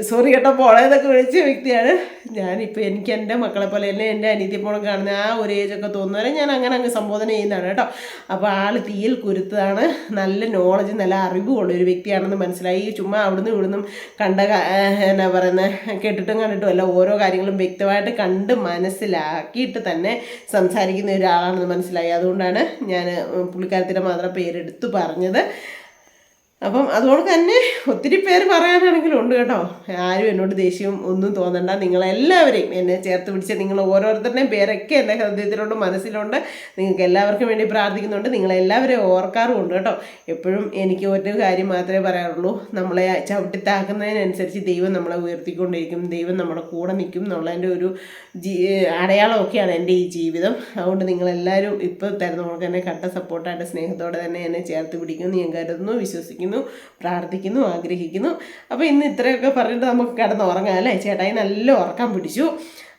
സോറി കേട്ടോ പോളേന്നൊക്കെ വിളിച്ച വ്യക്തിയാണ്. ഞാനിപ്പോൾ എനിക്ക് എൻ്റെ മക്കളെ പോലെ എന്നെ എൻ്റെ അനിയത്തിപ്പോഴും കാണുന്ന ആ ഒരു ഏജൊക്കെ തോന്നുന്നവരെ ഞാൻ അങ്ങനെ അങ്ങ് സംബോധന ചെയ്യുന്നതാണ് കേട്ടോ. അപ്പോൾ ആൾ തീയിൽ കുരുത്തതാണ്, നല്ല നോളജ് നല്ല അറിവുള്ള ഒരു വ്യക്തിയാണെന്ന് മനസ്സിലായി. ചുമ്മാ അവിടുന്ന് ഇവിടുന്നും കണ്ട എന്നാ പറയുന്നത് കേട്ടിട്ടും കണ്ടിട്ടും അല്ല, ഓരോ കാര്യങ്ങളും വ്യക്തമായിട്ട് കണ്ട് മനസ്സിലാക്കിയിട്ട് തന്നെ സംസാരിക്കുന്ന ഒരാളാണെന്ന് മനസ്സിലായി. അതുകൊണ്ടാണ് ഞാൻ പുള്ളിക്കാരത്തിൻ്റെ മാത്രം പേരെടുത്ത് പറഞ്ഞത്. അപ്പം അതുകൊണ്ട് തന്നെ ഒത്തിരി പേര് പറയാനാണെങ്കിലും ഉണ്ട് കേട്ടോ. ആരും എന്നോട് ദേഷ്യവും ഒന്നും തോന്നണ്ട. നിങ്ങളെല്ലാവരെയും എന്നെ ചേർത്ത് പിടിച്ച് നിങ്ങൾ ഓരോരുത്തരുടെയും പേരൊക്കെ എൻ്റെ ഹൃദയത്തിലുണ്ട്, മനസ്സിലുണ്ട്. നിങ്ങൾക്ക് എല്ലാവർക്കും വേണ്ടി പ്രാർത്ഥിക്കുന്നുണ്ട്. നിങ്ങളെല്ലാവരെയും ഓർക്കാറുമുണ്ട് കേട്ടോ. എപ്പോഴും എനിക്ക് ഒരു കാര്യം മാത്രമേ പറയാറുള്ളൂ, നമ്മളെ ചവിട്ടിത്താക്കുന്നതിനനുസരിച്ച് ദൈവം നമ്മളെ ഉയർത്തിക്കൊണ്ടിരിക്കും, ദൈവം നമ്മുടെ കൂടെ നിൽക്കും എന്നുള്ളതിൻ്റെ ഒരു അടയാളമൊക്കെയാണ് എൻ്റെ ഈ ജീവിതം. അതുകൊണ്ട് നിങ്ങളെല്ലാവരും ഇപ്പോൾ തരുന്ന നമുക്ക് തന്നെ കട്ട സപ്പോർട്ടായിട്ട് സ്നേഹത്തോടെ തന്നെ എന്നെ ചേർത്ത് പിടിക്കുമെന്ന് ഞാൻ കരുതുന്നു, വിശ്വസിക്കുന്നു, പ്രാർത്ഥിക്കുന്നു, ആഗ്രഹിക്കുന്നു. അപ്പോൾ ഇന്ന് ഇത്രയൊക്കെ പറഞ്ഞിട്ട് നമുക്ക് കിടന്നുറങ്ങാം അല്ലേ. ചേട്ടായി നല്ല ഉറക്കം പിടിച്ചു.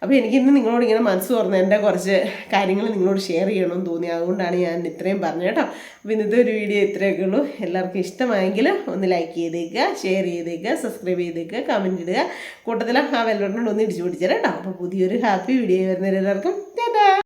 അപ്പോൾ എനിക്കിന്ന് നിങ്ങളോട് ഇങ്ങനെ മനസ്സ് തുറന്ന് എൻ്റെ കുറച്ച് കാര്യങ്ങൾ നിങ്ങളോട് ഷെയർ ചെയ്യണമെന്ന് തോന്നി. അതുകൊണ്ടാണ് ഞാൻ ഇത്രയും പറഞ്ഞത് കേട്ടോ. അപ്പോൾ ഇന്നത്തെ ഒരു വീഡിയോ ഇത്രയൊക്കെ ഉള്ളൂ. എല്ലാവർക്കും ഇഷ്ടമായെങ്കിൽ ഒന്ന് ലൈക്ക് ചെയ്തേക്കുക, ഷെയർ ചെയ്തേക്കുക, സബ്സ്ക്രൈബ് ചെയ്തേക്കുക, കമൻറ്റ് ഇടുക, കൂട്ടത്തിൽ ആ ബെൽ ബട്ടൺ ഒന്ന് ഇടിച്ചു പിടിച്ചേരാം കേട്ടോ. അപ്പോൾ പുതിയൊരു ഹാപ്പി വീഡിയോ വരുന്നവരെല്ലാവർക്കും ടാറ്റാ.